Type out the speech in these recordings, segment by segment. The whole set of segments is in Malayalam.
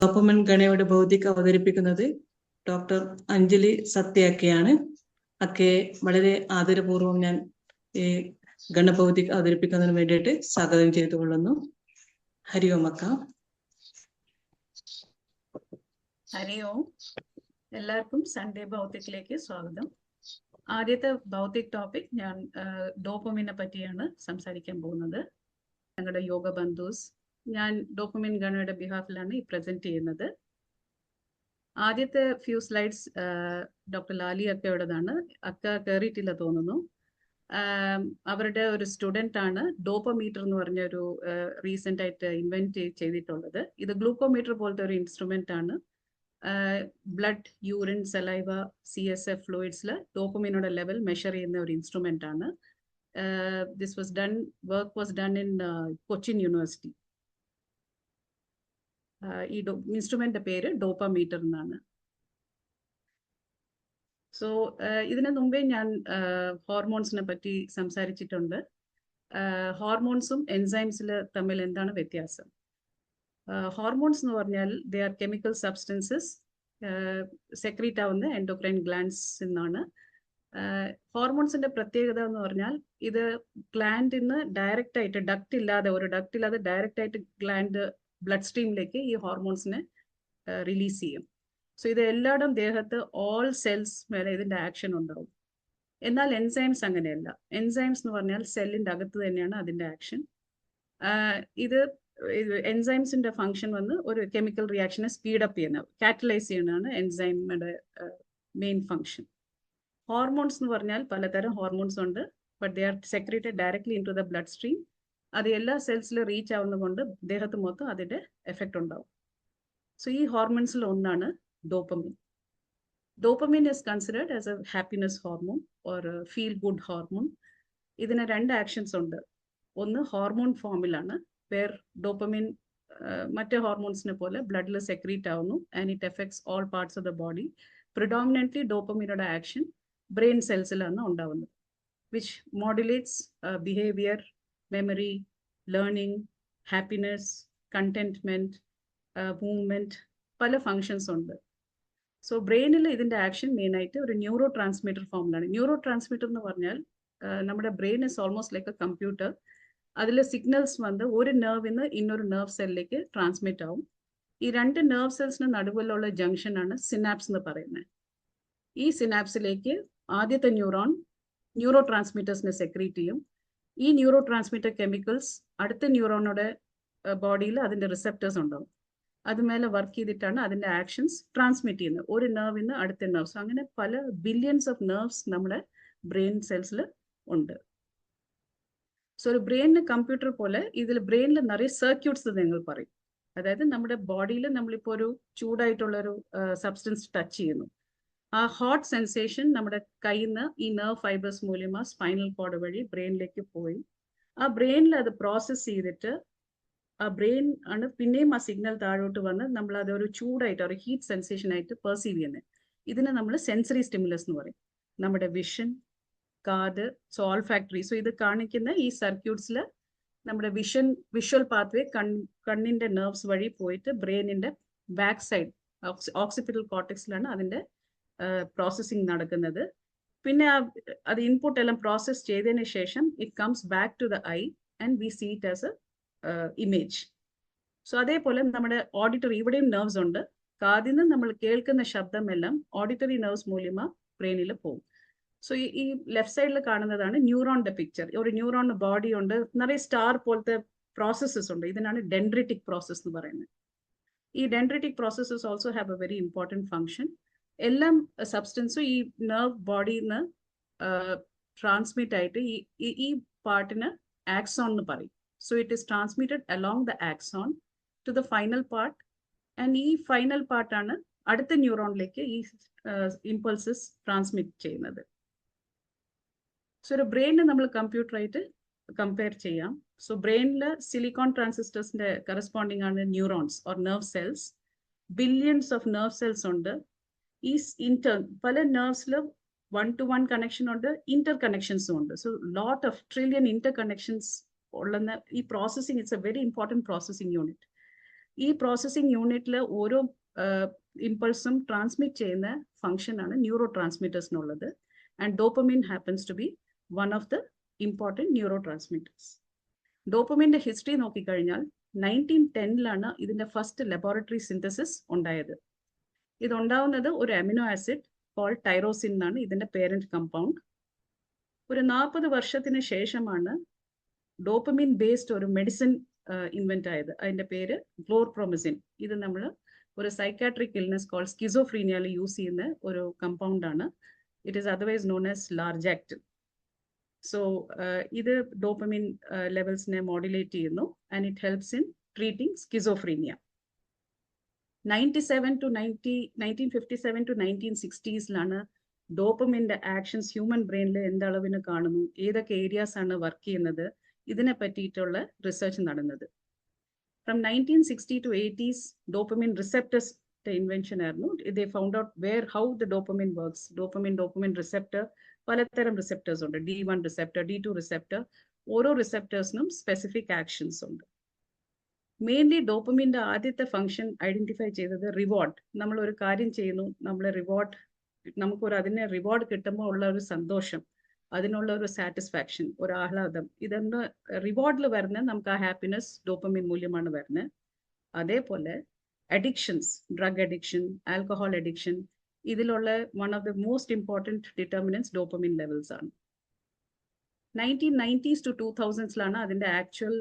ഡോപ്പമിൻ ഗണയുടെ ഭൗതിക അവതരിപ്പിക്കുന്നത് ഡോക്ടർ അഞ്ജലി സത്യയാണ്. അക്കയെ വളരെ ആദരപൂർവ്വം ഞാൻ ഈ ഗണഭൗതിക അവതരിപ്പിക്കുന്നതിന് വേണ്ടിയിട്ട് സ്വാഗതം ചെയ്തുകൊള്ളുന്നു. ഹരി ഓം അക്ക. ഹരി ഓം. എല്ലാവർക്കും സൺഡേ ഭൗതിക്കിലേക്ക് സ്വാഗതം. ആദ്യത്തെ ഭൗതിക് ടോപ്പിക് ഞാൻ ഡോപ്പമിനെ പറ്റിയാണ് സംസാരിക്കാൻ പോകുന്നത്. ഞങ്ങളുടെ യോഗ ബന്ധൂസ്, ഞാൻ ഡോപ്പമിൻ ഗണയുടെ ബിഹാഫിലാണ് ഈ പ്രസന്റ് ചെയ്യുന്നത്. ആദ്യത്തെ ഫ്യൂ സ്ലൈഡ്സ് ഡോക്ടർ ലാലി അക്കയുടേതാണ്. അക്ക കയറിയിട്ടില്ല തോന്നുന്നു. അവരുടെ ഒരു സ്റ്റുഡൻ്റ് ആണ് ഡോപ്പമീറ്റർ എന്ന് പറഞ്ഞ ഒരു റീസെൻ്റ് ആയിട്ട് ഇൻവെന്റ് ചെയ്തിട്ടുള്ളത്. ഇത് ഗ്ലൂക്കോമീറ്റർ പോലത്തെ ഒരു ഇൻസ്ട്രുമെൻ്റ് ആണ്. ബ്ലഡ്, യൂറിൻ, സലൈവ, CSF ഫ്ലൂയിഡ്സിൽ ഡോപ്പമിനോടെ ലെവൽ മെഷർ ചെയ്യുന്ന ഒരു ഇൻസ്ട്രുമെൻ്റ് ആണ്. Work was done in Cochin university. ഈ ഇൻസ്ട്രുമെൻ്റിൻ്റെ പേര് ഡോപ്പമീറ്റർ എന്നാണ്. സോ ഇതിനു മുമ്പേ ഞാൻ ഹോർമോൺസിനെ പറ്റി സംസാരിച്ചിട്ടുണ്ട്. ഹോർമോൺസും എൻസൈംസിൽ തമ്മിൽ എന്താണ് വ്യത്യാസം? ഹോർമോൺസ് എന്ന് പറഞ്ഞാൽ they are chemical substances secrete ആവുന്ന എൻഡോക്രൈൻ ഗ്ലാൻഡ്സ് എന്നാണ്. ഹോർമോൺസിന്റെ പ്രത്യേകത എന്ന് പറഞ്ഞാൽ ഇത് ഗ്ലാൻഡിൽ നിന്ന് ഡയറക്റ്റ് ആയിട്ട് ഡക്റ്റ് ഇല്ലാതെ ഡയറക്റ്റ് ആയിട്ട് ഗ്ലാൻഡ് ബ്ലഡ് സ്ട്രീമിലേക്ക് ഈ ഹോർമോൺസിനെ റിലീസ് ചെയ്യും. സോ ഇത് എല്ലായിടും ദേഹത്ത് ഓൾ സെൽസ് മേലെ ഇതിന്റെ ആക്ഷൻ ഉണ്ടാവും. എന്നാൽ എൻസൈംസ് അങ്ങനെയല്ല. എൻസൈംസ് എന്ന് പറഞ്ഞാൽ സെല്ലിന്റെ അകത്ത് തന്നെയാണ് അതിന്റെ ആക്ഷൻ. ഇത് എൻസൈംസിന്റെ ഫംഗ്ഷൻ വന്ന് ഒരു കെമിക്കൽ റിയാക്ഷനെ സ്പീഡപ്പ് ചെയ്യുന്ന, കാറ്റലൈസ് ചെയ്യുന്നതാണ് എൻസൈമിന്റെ മെയിൻ ഫംഗ്ഷൻ. ഹോർമോൺസ് എന്ന് പറഞ്ഞാൽ പലതരം ഹോർമോൺസ് ഉണ്ട്. But they are secreted directly into the bloodstream. അത് എല്ലാ സെൽസിലും റീച്ച് ആവുന്നതുകൊണ്ട് ദേഹത്ത് മൊത്തം അതിന്റെ എഫക്റ്റ് ഉണ്ടാവും. സോ ഈ ഹോർമോൺസിൽ ഒന്നാണ് dopamine. Dopamine is considered as A happiness hormone or feel good hormone. ഇതിന് രണ്ട് ആക്ഷൻസ് ഉണ്ട്. ഒന്ന് ഹോർമോൺ ഫോമിലാണ്, വേർ ഡോപ്പമിൻ മറ്റേ ഹോർമോൺസിനെ പോലെ ബ്ലഡിൽ സെക്രീറ്റ് ആവുന്നു and it effects all parts of the body. Predominantly ഡോപ്പമിനോட ആക്ഷൻ ബ്രെയിൻ സെൽസിലാണ് ഉണ്ടാവുന്നത്, which modulates behaviour, memory, learning, happiness, contentment, movement, പല ഫങ്ഷൻസ് ഉണ്ട്. സോ ബ്രെയിനിൽ ഇതിന്റെ ആക്ഷൻ മെയിനായിട്ട് ഒരു ന്യൂറോ ട്രാൻസ്മിറ്റർ ഫോമിലാണ്. ന്യൂറോ ട്രാൻസ്മിറ്റർ എന്ന് പറഞ്ഞാൽ നമ്മുടെ brain is almost like a computer. അതിൽ സിഗ്നൽസ് വന്ന് ഒരു നെർവിൽ നിന്ന് ഇന്നൊരു നെർവ് സെല്ലിലേക്ക് ട്രാൻസ്മിറ്റ് ആവും. ഈ രണ്ട് നെർവ് സെൽസിന് നടുവിലുള്ള ജംഗ്ഷൻ ആണ് സിനാപ്സ് എന്ന് പറയുന്നത്. ഈ സിനാപ്സിലേക്ക് ആദ്യത്തെ ന്യൂറോ ട്രാൻസ്മിറ്റേഴ്സിനെ സെക്രീറ്റ് ചെയ്യും. ഈ ന്യൂറോ ട്രാൻസ്മിറ്റർ കെമിക്കൽസ് അടുത്ത ന്യൂറോണോടെ ബോഡിയിൽ അതിന്റെ റിസെപ്റ്റേഴ്സ് ഉണ്ടാവും. അതുമേലെ വർക്ക് ചെയ്തിട്ടാണ് അതിന്റെ ആക്ഷൻസ് ട്രാൻസ്മിറ്റ് ചെയ്യുന്നത് ഒരു നെർവിൽ നിന്ന് അടുത്ത നെർവ്സ്. അങ്ങനെ പല ബില്യൺസ് ഓഫ് നെർവ്സ് നമ്മുടെ ബ്രെയിൻ സെൽസിൽ ഉണ്ട്. സോ ഒരു ബ്രെയിനിന് കമ്പ്യൂട്ടർ പോലെ ഇതിൽ ബ്രെയിനിൽ നിറയെ സർക്യൂട്ട്സ് നിങ്ങൾ പറയും. അതായത് നമ്മുടെ ബോഡിയിൽ നമ്മളിപ്പോൾ ഒരു ചൂടായിട്ടുള്ളൊരു സബ്സ്റ്റൻസ് ടച്ച് ചെയ്യുന്നു. ആ ഹോട്ട് സെൻസേഷൻ നമ്മുടെ കയ്യിൽ നിന്ന് ഈ നെർവ് ഫൈബേഴ്സ് മൂലം സ്പൈനൽ കോഡ് വഴി ബ്രെയിനിലേക്ക് പോയി ആ ബ്രെയിനിൽ അത് പ്രോസസ്സ് ചെയ്തിട്ട് ആ ബ്രെയിൻ ആണ് പിന്നെയും ആ സിഗ്നൽ താഴോട്ട് വന്ന് നമ്മൾ അതൊരു ചൂടായിട്ട് ഒരു ഹീറ്റ് സെൻസേഷൻ ആയിട്ട് പെർസീവ് ചെയ്യുന്നത്. ഇതിനെ നമ്മൾ സെൻസറി സ്റ്റിമുലസ് എന്ന് പറയും. നമ്മുടെ വിഷൻ, കാത്, സോ ഓൾ ഫാക്ടറി. സോ ഇത് കാണിക്കുന്ന ഈ സർക്യൂട്ട്സിൽ നമ്മുടെ വിഷ്വൽ പാത്വേ കണ്ണിന്റെ നെർവ്സ് വഴി പോയിട്ട് ബ്രെയിനിന്റെ ബാക്ക് സൈഡ് ഓക്സിപിറ്റൽ കോർട്ടെക്സിലാണ് അതിന്റെ പ്രോസസ്സിങ് നടക്കുന്നത്. പിന്നെ അത് ഇൻപുട്ട് എല്ലാം പ്രോസസ് ചെയ്തതിന് ശേഷം it comes back to the eye and we see it as a image. So അതേപോലെ നമ്മുടെ ഓഡിറ്ററി, ഇവിടെയും നെർവ്സ് ഉണ്ട്. കാതിൽ നിന്ന് നമ്മൾ കേൾക്കുന്ന ശബ്ദമെല്ലാം ഓഡിറ്ററി നെർവ്സ് മൂലം ബ്രെയിനിൽ പോകും. സോ ഈ ലെഫ്റ്റ് സൈഡിൽ കാണുന്നതാണ് ന്യൂറോണിന്റെ പിക്ചർ. ഒരു ന്യൂറോണിന് ബോഡി ഉണ്ട്, നിറയെ സ്റ്റാർ പോലത്തെ പ്രോസസ്സസ് ഉണ്ട്. ഇതിനാണ് ഡെൻഡ്രിറ്റിക് പ്രോസസ് എന്ന് പറയുന്നത്. ഈ dendritic processes also have A very important function. എല്ലാം സബ്സ്റ്റൻസും ഈ നെർവ് ബോഡിയിൽ നിന്ന് ട്രാൻസ്മിറ്റ് ആയിട്ട് ഈ പാർട്ടിന് ആക്സോൺ എന്ന് പറയും. So it is transmitted along the axon to the final part and ഈ ഫൈനൽ പാർട്ടാണ് അടുത്ത ന്യൂറോണിലേക്ക് ഈ ഇമ്പൾസസ് ട്രാൻസ്മിറ്റ് ചെയ്യുന്നത്. സോ ഒരു ബ്രെയിനിനെ നമ്മൾ കമ്പ്യൂട്ടറായിട്ട് കമ്പയർ ചെയ്യാം. സോ ബ്രെയിനിൽ സിലിക്കോൺ ട്രാൻസിസ്റ്റേഴ്സിന്റെ കറസ്പോണ്ടിങ് ആണ് neurons or nerve cells. Billions of nerve cells ഉണ്ട്. ഈ പല നെർവ്സിൽ 1-to-1 കണക്ഷൻ ഉണ്ട്, ഇന്റർ കണക്ഷൻസും ഉണ്ട്. So lot of trillion interconnections ഉള്ള ഈ processing it's a very important processing unit. ഈ പ്രോസസ്സിംഗ് യൂണിറ്റിൽ ഓരോ ഇമ്പൾസും ട്രാൻസ്മിറ്റ് ചെയ്യുന്ന ഫംഗ്ഷനാണ് ന്യൂറോ ട്രാൻസ്മിറ്റേഴ്സിനുള്ളത്. And dopamine happens to be one of the important neurotransmitters. ഡോപ്പമിൻ്റെ ഹിസ്റ്ററി നോക്കിക്കഴിഞ്ഞാൽ 1910 ഇതിൻ്റെ ഫസ്റ്റ് ലബോറട്ടറി സിന്തസിസ് ഉണ്ടായത്. ഇതുണ്ടാവുന്നത് ഒരു അമിനോ ആസിഡ് കോൾ ടൈറോസിൻ എന്നാണ് ഇതിൻ്റെ പേരന്റ് കമ്പൗണ്ട്. ഒരു 40 വർഷത്തിന് ശേഷമാണ് ഡോപ്പമിൻ ബേസ്ഡ് ഒരു മെഡിസിൻ ഇൻവെന്റ് ആയത്. അതിൻ്റെ പേര് ക്ലോർപ്രോമിസിൻ. ഇത് നമ്മൾ ഒരു സൈക്കാട്രിക് ഇൽനെസ് കോൾ സ്കിസോഫ്രീനിയയിൽ യൂസ് ചെയ്യുന്ന ഒരു കമ്പൗണ്ടാണ്. It is otherwise known as Largactil. So ഇത് ഡോപ്പമിൻ ലെവൽസിനെ മോഡുലേറ്റ് ചെയ്യുന്നു and it helps in treating schizophrenia. 1957 to 1960s ഡോപ്പമിൻ്റെ ആക്ഷൻസ് ഹ്യൂമൻ ബ്രെയിനിൽ എന്തളവിന് കാണുന്നു, ഏതൊക്കെ ഏരിയാസ് ആണ് വർക്ക് ചെയ്യുന്നത്, ഇതിനെ പറ്റിയിട്ടുള്ള റിസർച്ച് നടന്നത്. From 1960 to 80s dopamine receptors invention ആയിരുന്നു. They found out how the dopamine works. Dopamine receptor പലതരം റിസെപ്റ്റേഴ്സ് ഉണ്ട്. D1 receptor, D2 receptor. ഓരോ റിസെപ്റ്റേഴ്സിനും സ്പെസിഫിക് ആക്ഷൻസ് ഉണ്ട്. മെയിൻലി ഡോപ്പമിൻ്റെ ആദ്യത്തെ ഫംഗ്ഷൻ ഐഡന്റിഫൈ ചെയ്തത് റിവാർഡ്. നമ്മൾ ഒരു കാര്യം ചെയ്യുന്നു, അതിനെ റിവാർഡ് കിട്ടുമ്പോൾ ഉള്ള ഒരു സന്തോഷം, അതിനുള്ള ഒരു സാറ്റിസ്ഫാക്ഷൻ, ഒരു ആഹ്ലാദം, ഇതൊന്ന് റിവാർഡിൽ വരുന്ന നമുക്ക് ആ ഹാപ്പിനെസ് ഡോപ്പമിൻ മൂല്യമാണ് വരുന്നത്. അതേപോലെ addictions, drug addiction, alcohol addiction, ഇതിലുള്ള one of the most important determinants dopamine levels ആണ്. 1990s to 2000s അതിൻ്റെ ആക്ച്വൽ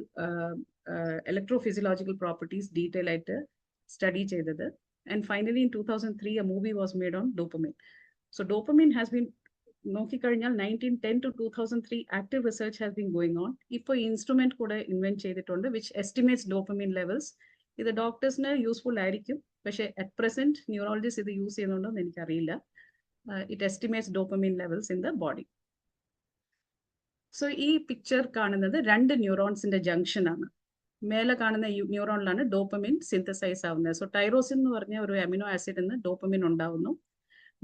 electrophysiological properties detail ആയിട്ട് സ്റ്റഡി ചെയ്തത്. And finally in 2003 a movie was made on dopamine. So dopamine has been നോക്കിക്കഴിഞ്ഞാൽ 1910 to 2003 active research has been going on. ഇപ്പോൾ ഇൻസ്ട്രുമെന്റ് കൂടെ ഇൻവെന്റ് ചെയ്തിട്ടുണ്ട് which estimates dopamine levels. ഇത് ഡോക്ടേഴ്സിന് യൂസ്ഫുൾ ആയിരിക്കും, പക്ഷേ അറ്റ് പ്രസന്റ് ന്യൂറോളജിസ്റ്റ് ഇത് യൂസ് ചെയ്യുന്നുണ്ടോ എന്ന് എനിക്കറിയില്ല. It estimates dopamine levels in the body. So ഈ പിക്ചർ കാണുന്നത് 2 ന്യൂറോൺസിന്റെ ജംഗ്ഷൻ ആണ്. മേലെ കാണുന്ന ന്യൂറോണിലാണ് ഡോപ്പമിൻ സിന്തസൈസ് ആവുന്നത്. സോ ടൈറോസിൻ എന്ന് പറഞ്ഞ ഒരു അമിനോ ആസിഡ് നിന്ന് ഡോപ്പമിൻ ഉണ്ടാവുന്നു.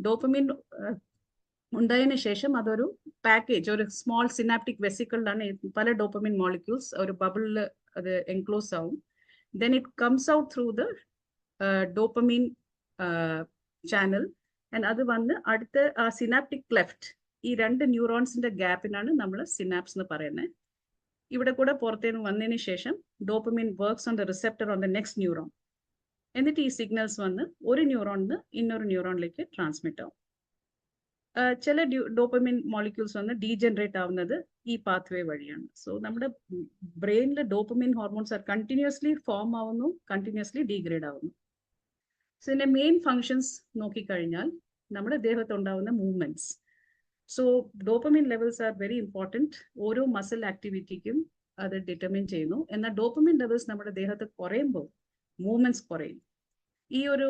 ഡോപ്പമിൻ ഉണ്ടായതിനു ശേഷം അതൊരു പാക്കേജ്, ഒരു സ്മോൾ സിനാപ്റ്റിക് വെസിക്കിളിലാണ് പല ഡോപ്പമിൻ മോളിക്യൂൾസ് ഒരു ബബിളിൽ അത് എൻക്ലോസ് ആവും. Then it comes out through the dopamine channel and അത് വന്ന് അടുത്ത ആ സിനാപ്റ്റിക് ക്ലെഫ്റ്റ്, ഈ 2 ന്യൂറോൺസിന്റെ ഗ്യാപ്പിനാണ് നമ്മൾ സിനാപ്സ് എന്ന് പറയുന്നത്. ഇവിടെ കൂടെ പുറത്തേന്ന് വന്നതിന് ശേഷം dopamine works on the receptor on the next neuron. എന്നിട്ട് ഈ സിഗ്നൽസ് വന്ന് ഒരു ന്യൂറോണിന് ഇന്നൊരു ന്യൂറോണിലേക്ക് ട്രാൻസ്മിറ്റ് ആവും. ചില ഡോപ്പമിൻ മോളിക്യൂൾസ് വന്ന് ഡീജനറേറ്റ് ആവുന്നത് ഈ പാത്വേ വഴിയാണ്. സോ നമ്മുടെ ബ്രെയിനിൽ dopamine hormones are continuously form ആവുന്നു, കണ്ടിന്യൂസ്ലി ഡീഗ്രേഡ് ആവുന്നു. സോ ഇതിന്റെ മെയിൻ ഫങ്ഷൻസ് നോക്കിക്കഴിഞ്ഞാൽ നമ്മുടെ ദേഹത്തുണ്ടാവുന്ന movements. So dopamine levels are very important. ഓരോ മസിൽ ആക്ടിവിറ്റിക്കും അത് ഡിറ്റർമിൻ ചെയ്യുന്നു. എന്നാൽ ഡോപ്പമിൻ ലെവൽസ് നമ്മുടെ ദേഹത്ത് കുറയുമ്പോൾ മൂവ്മെന്റ്സ് കുറയും. ഈ ഒരു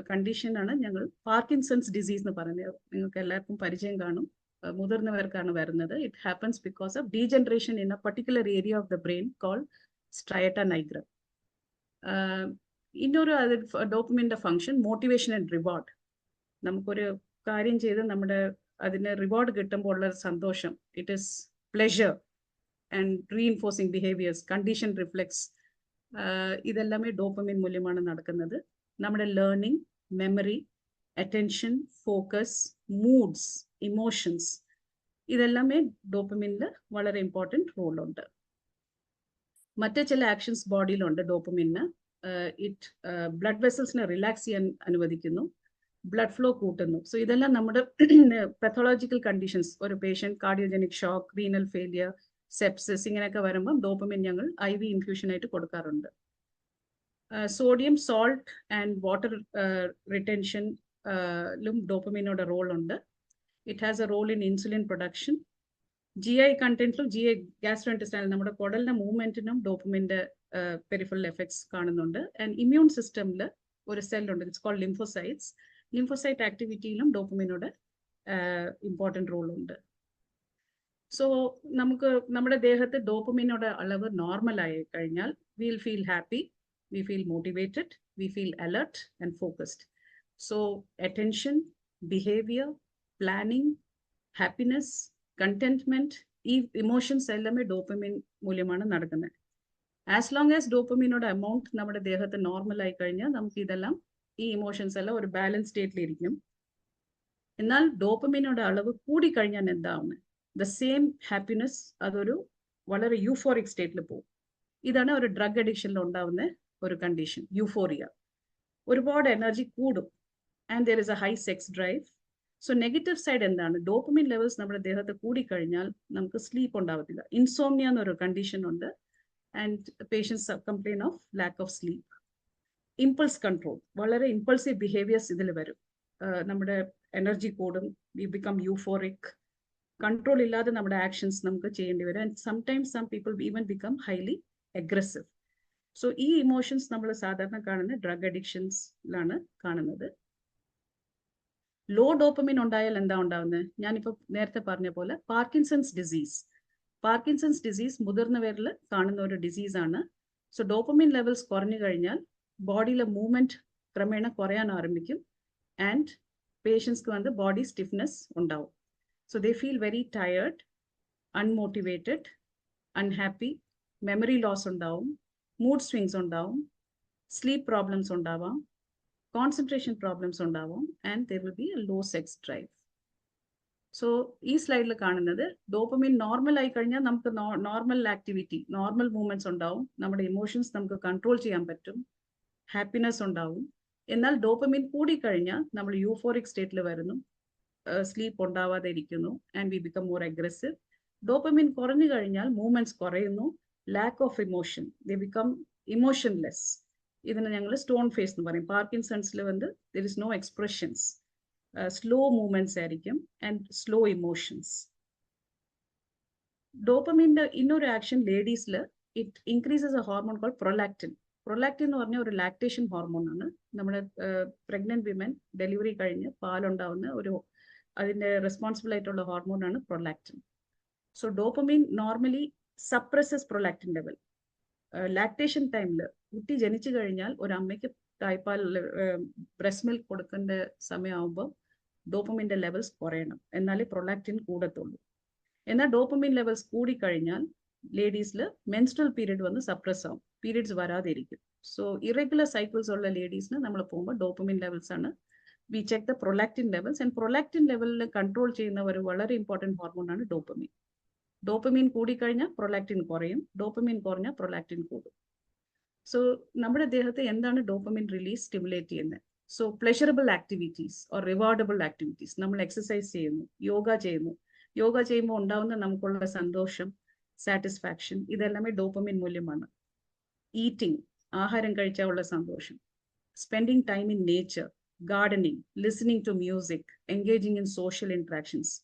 കണ്ടീഷനാണ് ഞങ്ങൾ പാർക്കിൻസൺസ് ഡിസീസ് എന്ന് പറയുന്നത്. നിങ്ങൾക്ക് എല്ലാവർക്കും പരിചയം കാണും, മുതിർന്നവർക്കാണ് വരുന്നത്. It happens because of degeneration in a particular area of the brain call striata nigra. ഇന്നൊരു ഡോപ്പമിൻ്റെ ഫംഗ്ഷൻ മോട്ടിവേഷൻ ആൻഡ് റിവാർഡ്. നമുക്കൊരു കാര്യം ചെയ്ത് അതിന് റിവാർഡ് കിട്ടുമ്പോൾ ഉള്ള സന്തോഷം, it is pleasure and reinforcing behaviours, condition reflex, ഇതെല്ലാമേ ഡോപ്പമിൻ മൂല്യമാണ് നടക്കുന്നത്. നമ്മുടെ learning, memory, attention, focus, moods, emotions, ഇതെല്ലാമേ ഡോപ്പമിനിൽ വളരെ ഇമ്പോർട്ടൻറ്റ് റോളുണ്ട്. മറ്റു ചില ആക്ഷൻസ് ബോഡിയിലുണ്ട് ഡോപ്പമിന്. ഇറ്റ് ബ്ലഡ് വെസൽസിനെ റിലാക്സ് ചെയ്യാൻ അനുവദിക്കുന്നു, ബ്ലഡ് ഫ്ലോ കൂട്ടുന്നു. സോ ഇതെല്ലാം നമ്മുടെ പെത്തോളജിക്കൽ കണ്ടീഷൻസ്, ഒരു patient cardiogenic shock, renal failure, sepsis, ഇങ്ങനെയൊക്കെ വരുമ്പം ഡോപ്പമിൻ ഞങ്ങൾ IV ഇൻഫ്യൂഷൻ ആയിട്ട് കൊടുക്കാറുണ്ട്. സോഡിയം, സോൾട്ട് ആൻഡ് വാട്ടർ റിട്ടൻഷനിലും ഡോപ്പമിനോட റോളുണ്ട്. It has a role in insulin production. GI കണ്ടന്റിലും ഗ്യാസ്ട്രോ ഇൻറ്റെസ്റ്റൈനൽ നമ്മുടെ കുടലിന്റെ മൂവ്മെന്റിനും ഡോപ്പമിന്റെ പെരിഫറൽ എഫക്ട്സ് കാണുന്നുണ്ട്. ആൻഡ് ഇമ്മ്യൂൺ സിസ്റ്റമിൽ ഒരു സെല്ലുണ്ട്, ഇറ്റ്സ് കോൾഡ് ലിംഫോസൈറ്റ്സ്. ലിംഫോസൈറ്റ് ആക്ടിവിറ്റിയിലും ഡോപ്പമിനോട് ഇമ്പോർട്ടൻറ്റ് റോളുണ്ട്. സോ നമുക്ക് നമ്മുടെ ദേഹത്ത് ഡോപ്പമിനോட അളവ് നോർമൽ ആയി കഴിഞ്ഞാൽ will feel happy, we feel motivated, we feel alert and focused. So attention, behaviour, planning, happiness, contentment, ഈ ഇമോഷൻസ് എല്ലാമേ ഡോപ്പമിൻ മൂല്യമാണ് നടക്കുന്നത്. ആസ് ലോങ് ആസ് ഡോപ്പമിനോട് എമൗണ്ട് നമ്മുടെ ദേഹത്ത് നോർമൽ ആയി കഴിഞ്ഞാൽ നമുക്ക് ഇതെല്ലാം ഈ ഇമോഷൻസ് എല്ലാം ഒരു ബാലൻസ് സ്റ്റേറ്റിലിരിക്കും. എന്നാൽ ഡോപ്പമിനോട് അളവ് കൂടിക്കഴിഞ്ഞാൽ എന്താവുന്നത്? ദ സെയിം ഹാപ്പിനെസ് അതൊരു വളരെ യൂഫോറിക് സ്റ്റേറ്റിൽ പോകും. ഇതാണ് ഒരു ഡ്രഗ് അഡിക്ഷനിൽ ഉണ്ടാവുന്ന ഒരു കണ്ടീഷൻ, യൂഫോറിയ. ഒരുപാട് എനർജി കൂടും and there is A high sex drive. So negative side എന്താണ്? ഡോപ്പമിൻ ലെവൽസ് നമ്മുടെ ദേഹത്ത് കൂടിക്കഴിഞ്ഞാൽ നമുക്ക് സ്ലീപ്പ് ഉണ്ടാവത്തില്ല. ഇൻസോംനിയ എന്നൊരു കണ്ടീഷൻ ഉണ്ട് and patients complain of lack of sleep. Impulse control, വളരെ ഇമ്പൾസീവ് ബിഹേവിയേഴ്സ് ഇതിൽ വരും. നമ്മുടെ എനർജി കൂടും, വി ബിക്കം യൂഫോറിക്, കൺട്രോൾ ഇല്ലാതെ നമ്മുടെ ആക്ഷൻസ് നമുക്ക് ചെയ്യേണ്ടി വരും. And sometimes some people even become highly aggressive. So ഈ ഇമോഷൻസ് നമ്മൾ സാധാരണ കാണുന്ന ഡ്രഗ് അഡിക്ഷൻസിലാണ് കാണുന്നത്. ലോ ഡോപ്പമിൻ ഉണ്ടായാൽ എന്താ ഉണ്ടാവുന്നത്? ഞാനിപ്പോൾ നേരത്തെ പറഞ്ഞ പോലെ പാർക്കിൻസൺസ് ഡിസീസ് മുതിർന്നവരിൽ കാണുന്ന ഒരു ഡിസീസാണ്. സോ ഡോപ്പമിൻ ലെവൽസ് കുറഞ്ഞു കഴിഞ്ഞാൽ ബോഡിയിലെ മൂവ്മെന്റ് ക്രമേണ കുറയാൻ ആരംഭിക്കും ആൻഡ് പേഷ്യൻസ്ക്ക് ബോഡി സ്റ്റിഫ്നെസ് ഉണ്ടാവും. So they feel very tired, unmotivated, unhappy, memory loss ഉണ്ടാവും, മൂഡ് സ്വിങ്സ് ഉണ്ടാവും, സ്ലീപ്പ് പ്രോബ്ലംസ് ഉണ്ടാവാം, കോൺസെൻട്രേഷൻ പ്രോബ്ലംസ് ഉണ്ടാവും and there will be a low sex drive. So ഈ സ്ലൈഡിൽ കാണുന്നത് ഡോപ്പമിൻ നോർമൽ ആയി കഴിഞ്ഞാൽ നമുക്ക് നോർമൽ ആക്ടിവിറ്റി, നോർമൽ മൂവ്മെന്റ്സ് ഉണ്ടാവും, നമ്മുടെ ഇമോഷൻസ് നമുക്ക് കൺട്രോൾ ചെയ്യാൻ പറ്റും, ഹാപ്പിനെസ് ഉണ്ടാവും. എന്നാൽ ഡോപ്പമിൻ കൂടിക്കഴിഞ്ഞാൽ നമ്മൾ യൂഫോറിക് സ്റ്റേറ്റിൽ വരുന്നു, സ്ലീപ്പ് ഉണ്ടാവാതെ ഇരിക്കുന്നു and we become more aggressive. Dopamine കുറഞ്ഞു കഴിഞ്ഞാൽ മൂവ്മെന്റ്സ് കുറയുന്നു, lack of emotion, they become emotionless. ഇതിനെ ഞങ്ങൾ സ്റ്റോൺ ഫേസ് എന്ന് പറയും. പാർക്കിൻസൺസിൽ there is no expressions, slow movements ആയിരിക്കും ആൻഡ് സ്ലോ ഇമോഷൻസ്. ഡോപ്പമിന്റെ ഇന്നൊരു ആക്ഷൻ ലേഡീസിൽ, it increases a hormone call prolactin. Prolactin എന്ന് പറഞ്ഞ ഒരു ലാക്ടേഷൻ ഹോർമോൺ ആണ്. നമ്മുടെ പ്രഗ്നന്റ് വിമൻ ഡെലിവറി കഴിഞ്ഞ് പാലുണ്ടാവുന്ന അതിന്റെ റെസ്പോൺസിബിൾ ആയിട്ടുള്ള ഹോർമോൺ ആണ് prolactin. So dopamine normally suppresses prolactin level. Lactation ടൈമിൽ കുട്ടി ജനിച്ചു കഴിഞ്ഞാൽ ഒരു അമ്മയ്ക്ക് തായ്പാൽ ബ്രസ്റ്റ് മിൽക്ക് കൊടുക്കേണ്ട സമയമാകുമ്പോൾ ഡോപ്പമിന്റെ ലെവൽസ് കുറയണം, എന്നാലേ പ്രൊലാക്റ്റിൻ കൂടത്തുള്ളൂ. എന്നാൽ ഡോപ്പമിൻ ലെവൽസ് കൂടിക്കഴിഞ്ഞാൽ ലേഡീസിൽ മെൻസ്ട്രൽ പീരീഡ് സപ്രസ് ആവും, പീരീഡ്സ് വരാതിരിക്കും. സോ ഇറഗുലർ സൈക്കിൾസ് ഉള്ള ലേഡീസിന് നമ്മൾ പോകുമ്പോൾ ഡോപ്പമിൻ ലെവൽസ് ആണ്, we check the prolactin levels. And prolactin ലെവലിൽ കൺട്രോൾ ചെയ്യുന്ന ഒരു വളരെ ഇമ്പോർട്ടൻറ്റ് ഹോർമോൺ ആണ് ഡോപ്പമിൻ. ഡോപ്പമിൻ കൂടിക്കഴിഞ്ഞാൽ പ്രൊലാക്റ്റിൻ കുറയും, ഡോപ്പമിൻ കുറഞ്ഞാൽ പ്രൊലാക്റ്റിൻ കൂടും. സോ നമ്മുടെ ദേഹത്ത് എന്താണ് ഡോപ്പമിൻ റിലീസ് സ്റ്റിമുലേറ്റ് ചെയ്യുന്നത്? So pleasurable activities or rewardable activities, നമ്മൾ എക്സസൈസ് ചെയ്യുന്നു, യോഗ ചെയ്യുമ്പോൾ ഉണ്ടാവുന്ന നമുക്കുള്ള സന്തോഷം, സാറ്റിസ്ഫാക്ഷൻ, ഇതെല്ലാമേ ഡോപ്പമിൻ മൂല്യമാണ്. ഈറ്റിംഗ്, ആഹാരം കഴിച്ചാൽ ഉള്ള സന്തോഷം, spending time in nature, gardening, listening to music, engaging in social interactions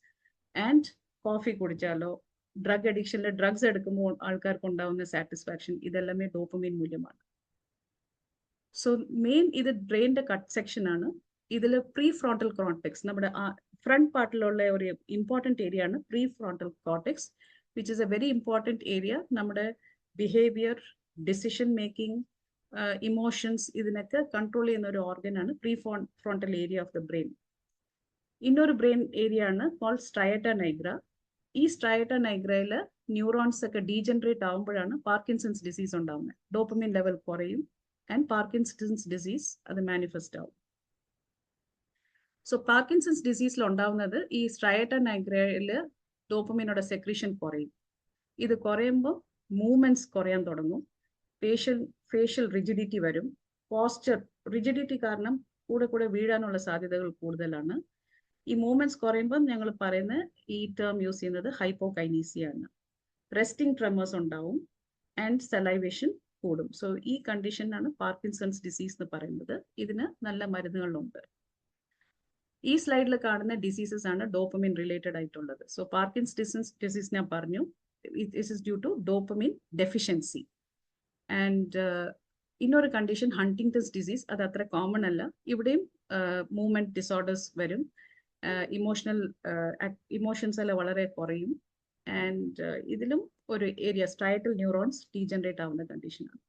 and coffee കുടിച്ചാലോ ഡ്രഗ് അഡിക്ഷനിൽ ഡ്രഗ്സ് എടുക്കുമ്പോൾ ആൾക്കാർക്ക് ഉണ്ടാവുന്ന സാറ്റിസ്ഫാക്ഷൻ, ഇതെല്ലാമേ ഡോപ്പമിൻ മൂല്യമാണ്. സോ മെയിൻ ഇത് ബ്രെയിനിന്റെ കട്ട് സെക്ഷൻ ആണ്. ഇതിൽ പ്രീ ഫ്രോണ്ടൽ കോർട്ടെക്സ്, നമ്മുടെ ഫ്രണ്ട് പാർട്ടിലുള്ള ഒരു ഇമ്പോർട്ടൻറ്റ് ഏരിയ ആണ് prefrontal cortex, which is a very important area. നമ്മുടെ ബിഹേവിയർ, ഡിസിഷൻ മേക്കിംഗ്, ഇമോഷൻസ്, ഇതിനൊക്കെ കൺട്രോൾ ചെയ്യുന്ന ഒരു ഓർഗൻ ആണ് pre frontal area of the brain. ഇന്നൊരു ബ്രെയിൻ ഏരിയ ആണ് കോൾഡ് സ്ട്രയാറ്റ നൈഗ്ര. ഈ സ്ട്രയാറ്റ നൈഗ്രയിൽ ന്യൂറോൺസ് ഒക്കെ ഡീജനറേറ്റ് ആകുമ്പോഴാണ് പാർക്കിൻസൺസ് ഡിസീസ് ഉണ്ടാവുന്നത്. ഡോപ്പമിൻ ലെവൽ കുറയും ആൻഡ് പാർക്കിൻസൺസ് ഡിസീസ് അത് മാനിഫെസ്റ്റ് ആവും. സോ പാർക്കിൻസൺസ് ഡിസീസിൽ ഉണ്ടാവുന്നത് ഈ സ്ട്രയാറ്റ നൈഗ്രയിൽ ഡോപ്പമിനോட സെക്രീഷൻ കുറയും. ഇത് കുറയുമ്പോൾ മൂവ്മെന്റ്സ് കുറയാൻ തുടങ്ങും, ഫേഷ്യൽ റിജിഡിറ്റി വരും, പോസ്ചർ റിജിഡിറ്റി കാരണം കൂടെ വീഴാനുള്ള സാധ്യതകൾ കൂടുതലാണ്. ഈ മൂവ്മെന്റ്സ് കുറയുമ്പോൾ ഞങ്ങൾ പറയുന്ന ഈ ടേം യൂസ് ചെയ്യുന്നത് ഹൈപ്പോകൈനീസിയ ആണ്. റെസ്റ്റിംഗ് ട്രെമേഴ്സ് ഉണ്ടാവും ആൻഡ് സലൈവേഷൻ കൂടും. സോ ഈ കണ്ടീഷനാണ് പാർക്കിൻസൺസ് ഡിസീസ് എന്ന് പറയുന്നത്. ഇതിന് നല്ല മരുന്നുകളുണ്ട്. ഈ സ്ലൈഡിൽ കാണുന്ന ഡിസീസസ് ആണ് ഡോപ്പമിൻ റിലേറ്റഡ് ആയിട്ടുള്ളത്. സോ പാർക്കിൻസൺസ് ഡിസീസ് ഞാൻ പറഞ്ഞു, it is due to dopamine deficiency. And ഇന്നൊരു കണ്ടീഷൻ ഹണ്ടിങ്ടൺസ് ഡിസീസ്, അത് അത്ര കോമൺ അല്ല. ഇവിടെയും മൂവ്മെന്റ് ഡിസോർഡേഴ്സ് വരും, ഇമോഷൻസ് എല്ലാം വളരെ കുറയും ആൻഡ് ഇതിലും ഒരു ഏരിയ സ്ട്രയാറ്റൽ ന്യൂറോൺസ് ഡീജനറേറ്റ് ആവുന്ന കണ്ടീഷനാണ്.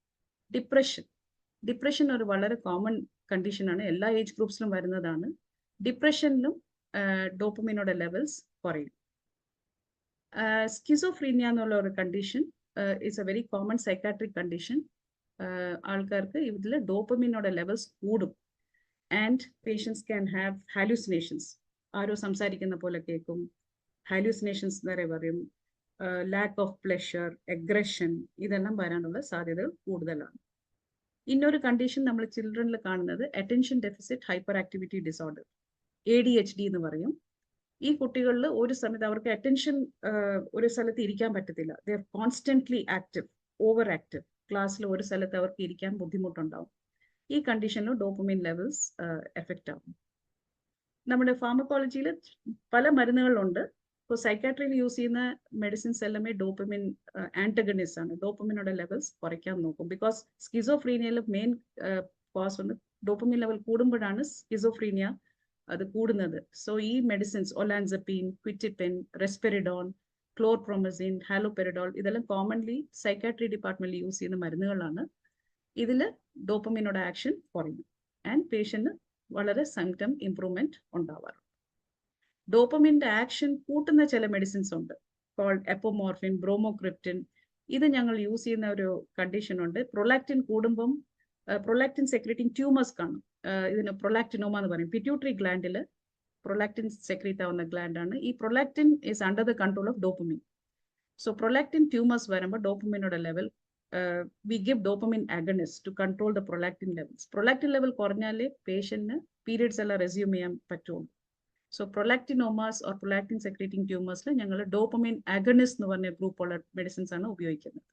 ഡിപ്രഷൻ ഒരു വളരെ കോമൺ കണ്ടീഷനാണ്, എല്ലാ ഏജ് ഗ്രൂപ്പ്സിലും വരുന്നതാണ്. ഡിപ്രഷനിലും ഡോപ്പമിനോட ലെവൽസ് കുറയും. സ്കിസോഫ്രീനിയ എന്നുള്ള ഒരു condition it's a very common psychiatric condition. ആൾക്കാർക്ക് ഇതിൽ ഡോപ്പമിനോടെ ലെവൽസ് കൂടും. And patients can have hallucinations. ആരോ സംസാരിക്കുന്ന പോലെ കേൾക്കും, ഹാലൂസിനേഷൻസ് വരെ പറയും, ലാക്ക് ഓഫ് പ്ലഷർ, എഗ്രഷൻ, ഇതെല്ലാം വരാനുള്ള സാധ്യതകൾ കൂടുതലാണ്. ഇന്നൊരു കണ്ടീഷൻ നമ്മൾ ചിൽഡ്രനിൽ കാണുന്നത് attention deficit hyper activity disorder, ADHD എന്ന് പറയും. ഈ കുട്ടികളിൽ ഒരു സമയത്ത് അവർക്ക് അറ്റൻഷൻ ഒരു സ്ഥലത്ത് ഇരിക്കാൻ പറ്റത്തില്ല. They are constantly active, over active. ക്ലാസ്സിൽ ഒരു സ്ഥലത്ത് അവർക്ക് ഇരിക്കാൻ ബുദ്ധിമുട്ടുണ്ടാവും. ഈ കണ്ടീഷനിൽ ഡോപ്പമിൻ ലെവൽസ് എഫക്റ്റ് ആവും. നമ്മുടെ ഫാർമക്കോളജിയിൽ പല മരുന്നുകളുണ്ട്. ഇപ്പോൾ സൈക്കാട്രിയിൽ യൂസ് ചെയ്യുന്ന മെഡിസിൻസ് എല്ലാമേ ഡോപ്പമിൻ ആന്റഗണിസ്റ്റ് ആണ്. ഡോപ്പമിനോടെ ലെവൽസ് കുറയ്ക്കാൻ നോക്കും. ബിക്കോസ് സ്കിസോഫ്രീനിയയിൽ മെയിൻ കോസ് ഉണ്ട്. ഡോപ്പമിൻ ലെവൽ കൂടുമ്പോഴാണ് സ്കിസോഫ്രീനിയ അത് കൂടുന്നത്. സോ ഈ മെഡിസിൻസ് ഒലാൻസപ്പീൻ, ക്വിറ്റിപ്പെൻ, റെസ്പെറിഡോൺ, ക്ലോർപ്രോമസിൻ, ഹാലോപെരിഡോൾ, ഇതെല്ലാം കോമൺലി സൈക്കാട്രി ഡിപ്പാർട്ട്മെന്റിൽ യൂസ് ചെയ്യുന്ന മരുന്നുകളാണ്. ഇതിൽ ഡോപ്പമിനോടെ ആക്ഷൻ കുറയും ആൻഡ് പേഷ്യന്റിന് വളരെ സിംപ്റ്റം ഇംപ്രൂവ്മെന്റ് ഉണ്ടാവാറുണ്ട്. ഡോപ്പമിന്റെ ആക്ഷൻ കൂട്ടുന്ന ചില മെഡിസിൻസ് ഉണ്ട്, കോൾഡ് എപ്പോമോർഫിൻ, ബ്രോമോക്രിപ്റ്റിൻ. ഇത് ഞങ്ങൾ യൂസ് ചെയ്യുന്ന ഒരു കണ്ടീഷൻ ഉണ്ട്. പ്രൊലാക്റ്റിൻ കൂടുമ്പം പ്രൊലാക്റ്റിൻ സെക്രീറ്റിംഗ് ട്യൂമേഴ്സ് കാണും. ഇതിന് പ്രൊലാക്റ്റിനോമ എന്ന് പറയും. പിറ്റ്യൂട്ടറി ഗ്ലാൻഡിൽ പ്രൊലാക്റ്റിൻ സെക്രീറ്റ് ആവുന്ന ഗ്ലാൻഡ് ആണ്. ഈ prolactin is under the control of dopamine. So prolactin tumours വരുമ്പോൾ ഡോപ്പമിനോടെ level we give dopamine agonists to control the prolactin levels. Prolactin level കുറഞ്ഞാലേ പേഷ്യന്റിന് പീരിയഡ്സ് എല്ലാം റെസ്യൂം ചെയ്യാൻ പറ്റുള്ളൂ. So prolactinomas or prolactin secreting ട്യൂമേഴ്സിൽ ഞങ്ങൾ ഡോപ്പമിൻ അഗണിസ്റ്റ് എന്ന് പറഞ്ഞ ഗ്രൂപ്പുള്ള മെഡിസിൻസ് ആണ് ഉപയോഗിക്കുന്നത്.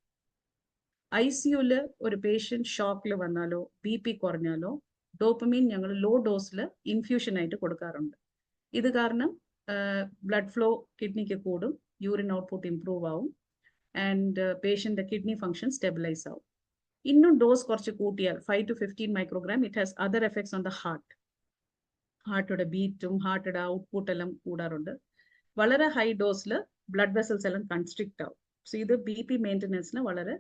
ICUയിൽ ഒരു പേഷ്യന്റ് ഷോക്കിൽ വന്നാലോ BP കുറഞ്ഞാലോ ഡോപ്പമിൻ ഞങ്ങൾ ലോ ഡോസിൽ ഇൻഫ്യൂഷൻ ആയിട്ട് കൊടുക്കാറുണ്ട്. ഇത് കാരണം ബ്ലഡ് ഫ്ലോ കിഡ്നിക്ക് കൂടും, യൂറിൻ ഔട്ട്പുട്ട് ഇംപ്രൂവ് ആവും and patient kidney function stabilise ആവും. ഇന്നും ഡോസ് കുറച്ച് കൂട്ടിയാൽ 5 to 15 microgram, it has other effects on the heart. ഹാർട്ടോടെ ബീറ്റും ഹാർട്ടോടെ ഔട്ട്പുട്ട് എല്ലാം കൂടാറുണ്ട്. വളരെ ഹൈ ഡോസിൽ ബ്ലഡ് വെസൽസ് എല്ലാം കൺസ്ട്രിക്റ്റ് ആവും. സോ ഇത് BP മെയിൻ്റനൻസിന് വളരെ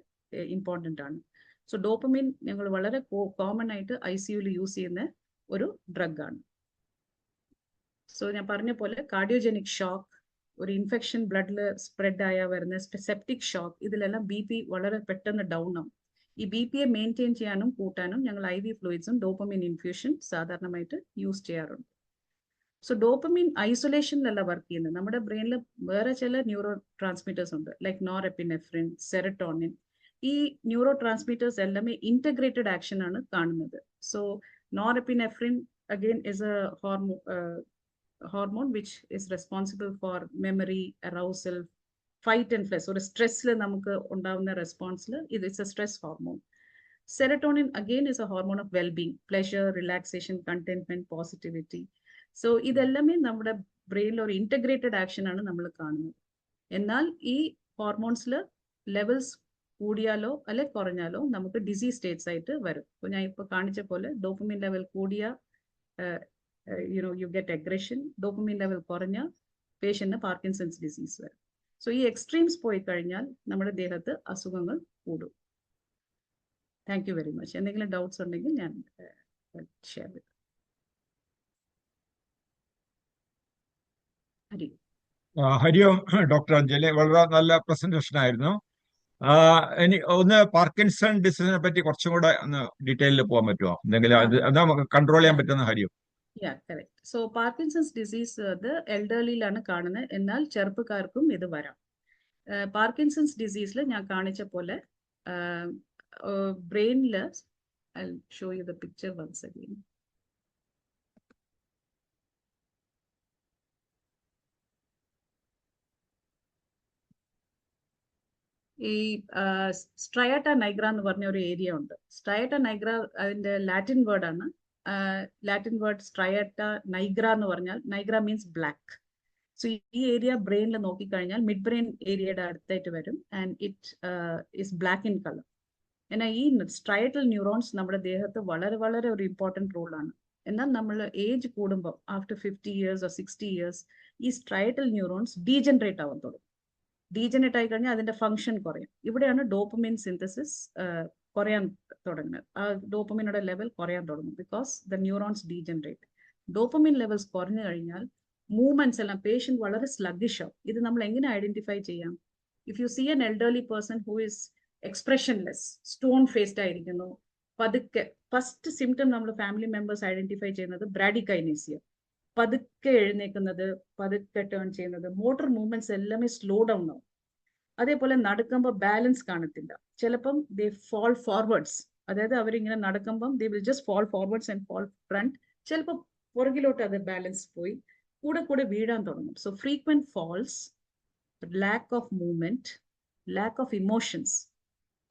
ഇമ്പോർട്ടൻ്റ് ആണ്. സോ ഡോപ്പമിൻ ഞങ്ങൾ വളരെ കോമൺ ആയിട്ട് ICUയിൽ യൂസ് ചെയ്യുന്ന ഒരു ഡ്രഗ് ആണ്. സോ ഞാൻ പറഞ്ഞ പോലെ കാർഡിയോജനിക് ഷോക്ക്, ഒരു ഇൻഫെക്ഷൻ ബ്ലഡിൽ സ്പ്രെഡ് ആയാൽ വരുന്ന സെപ്റ്റിക് ഷോക്ക്, ഇതിലെല്ലാം BP വളരെ പെട്ടെന്ന് ഡൗൺ ആവും. ഈ BPയെ മെയിൻറ്റെയിൻ ചെയ്യാനും കൂട്ടാനും ഞങ്ങൾ IV ഫ്ലൂയിഡ്സും ഡോപ്പമിൻ ഇൻഫ്യൂഷൻ സാധാരണമായിട്ട് യൂസ് ചെയ്യാറുണ്ട്. സോ ഡോപ്പമിൻ ഐസൊലേഷനിലല്ല വർക്ക് ചെയ്യുന്നത്. നമ്മുടെ ബ്രെയിനിൽ വേറെ ചില ന്യൂറോ ട്രാൻസ്മിറ്റേഴ്സ് ഉണ്ട്, ലൈക്ക് നോറെപ്പിനെഫ്രിൻ, സെറട്ടോണിൻ. ഈ ന്യൂറോ ട്രാൻസ്മിറ്റേഴ്സ് എല്ലാമേ ഇന്റഗ്രേറ്റഡ് ആക്ഷൻ ആണ് കാണുന്നത്. So norepinephrine again is A hormone which is responsible for memory, arousal, fight and flight. ഒരു സ്ട്രെസ്സിൽ നമുക്ക് ഉണ്ടാവുന്ന റെസ്പോൺസിൽ it's a stress hormone. Serotonin again is a hormone of well-being, pleasure, relaxation, contentment, positivity. So ഇതെല്ലാമേ നമ്മുടെ ബ്രെയിനിൽ ഒരു ഇന്റഗ്രേറ്റഡ് ആക്ഷൻ ആണ് നമ്മൾ കാണുന്നത്. എന്നാൽ ഈ ഹോർമോൺസിൽ ലെവൽസ് കൂടിയാലോ അല്ലെ കുറഞ്ഞാലോ നമുക്ക് ഡിസീസ് സ്റ്റേറ്റ്സ് ആയിട്ട് വരും. അപ്പോൾ ഞാൻ ഇപ്പോൾ കാണിച്ച പോലെ ഡോപ്പമിൻ ലെവൽ കൂടിയ you get aggression, dopamine level കുറഞ്ഞ പേഷ്യന്റിന് പാർക്കിൻസൺസ് ഡിസീസ് വരും. സോ ഈ എക്സ്ട്രീംസ് പോയി കഴിഞ്ഞാൽ നമ്മുടെ ദേഹത്ത് അസുഖങ്ങൾ കൂടും. Thank you very much. എന്തെങ്കിലും ഡൗട്ട്സ് ഉണ്ടെങ്കിൽ ഞാൻ ഷെയർ ചെയ്തു. ഹരിയോം ഡോക്ടർ അഞ്ജലി, വളരെ നല്ല പ്രസന്റേഷൻ ആയിരുന്നു. ഒന്ന് പാർക്കിൻസൺ ഡിസീസിനെ പറ്റി കുറച്ചും കൂടെ ഒന്ന് ഡീറ്റെയിലിൽ പോകാൻ പറ്റുമോ? എന്തെങ്കിലും അത് നമുക്ക് കൺട്രോൾ ചെയ്യാൻ പറ്റുന്ന ഹരിയോ? കറക്റ്റ്. സോ പാർക്കിൻസൺസ് ഡിസീസ് അത് എൽഡർലിയിലാണ് കാണുന്നത്, എന്നാൽ ചെറുപ്പക്കാർക്കും ഇത് വരാം. പാർക്കിൻസൺസ് ഡിസീസിൽ ഞാൻ കാണിച്ച പോലെ ബ്രെയിനിൽ, I show you the picture once again. ഈ സ്ട്രയാട്ട നൈഗ്ര എന്ന് പറഞ്ഞ ഒരു ഏരിയ ഉണ്ട്. സ്ട്രയാട്ട നൈഗ്ര അതിന്റെ ലാറ്റിൻ വേർഡ് ആണ്. ലാറ്റിൻ വേർഡ് സ്ട്രയാട്ട നൈഗ്ര എന്ന് പറഞ്ഞാൽ, നൈഗ്ര മീൻസ് ബ്ലാക്ക്. സോ ഈ ഏരിയ ബ്രെയിനിൽ നോക്കിക്കഴിഞ്ഞാൽ മിഡ് ബ്രെയിൻ ഏരിയയുടെ അടുത്തായിട്ട് വരും and it is black in colour. എന്നാൽ ഈ സ്ട്രയറ്റൽ ന്യൂറോൺസ് നമ്മുടെ ദേഹത്ത് വളരെ വളരെ ഒരു ഇമ്പോർട്ടൻറ്റ് റോളാണ്. എന്നാൽ നമ്മൾ ഏജ് കൂടുമ്പോൾ ആഫ്റ്റർ 50 years or 60 years ഈ സ്ട്രയറ്റൽ ന്യൂറോൺസ് ഡീജനറേറ്റ് ആവാൻ തുടങ്ങും. ഡീജനറേറ്റ് ആയി കഴിഞ്ഞാൽ അതിന്റെ ഫംഗ്ഷൻ കുറയും. ഇവിടെയാണ് ഡോപ്പമിൻ സിന്തസിസ് കുറയാൻ തുടങ്ങുന്നത്. ആ ഡോപ്പമിനോടെ ലെവൽ കുറയാൻ തുടങ്ങും because the neurons degenerate. Dopamine levels കുറഞ്ഞു കഴിഞ്ഞാൽ മൂവ്മെന്റ്സ് എല്ലാം പേഷ്യന്റ് വളരെ സ്ലഗിഷ് ആവും. ഇത് നമ്മൾ എങ്ങനെ ഐഡന്റിഫൈ ചെയ്യാം? If you see an elderly person who is expressionless, stone faced ആയിരിക്കുന്നു, പതുക്കെ ഫസ്റ്റ് സിംറ്റം നമ്മൾ ഫാമിലി മെമ്പേഴ്സ് ഐഡന്റിഫൈ ചെയ്യുന്നത് ബ്രാഡിക്കൈനീസിയ, പതുക്കെ എഴുന്നേക്കുന്നത്, പതുക്കെ ടേൺ ചെയ്യുന്നത്, മോട്ടോർ മൂവ്മെന്റ്സ് എല്ലാമേ സ്ലോ ഡൗൺ ആവും. അതേപോലെ നടക്കുമ്പോൾ ബാലൻസ് കാണത്തില്ല, ചിലപ്പം ദേ ഫോൾ ഫോർവേഡ്സ്, അതായത് അവരിങ്ങനെ നടക്കുമ്പം they will just fall forwards and fall front, ചിലപ്പോൾ പുറകിലോട്ട് അത് ബാലൻസ് പോയി കൂടെ കൂടെ വീഴാൻ തുടങ്ങും. So frequent falls, lack of movement, lack of emotions.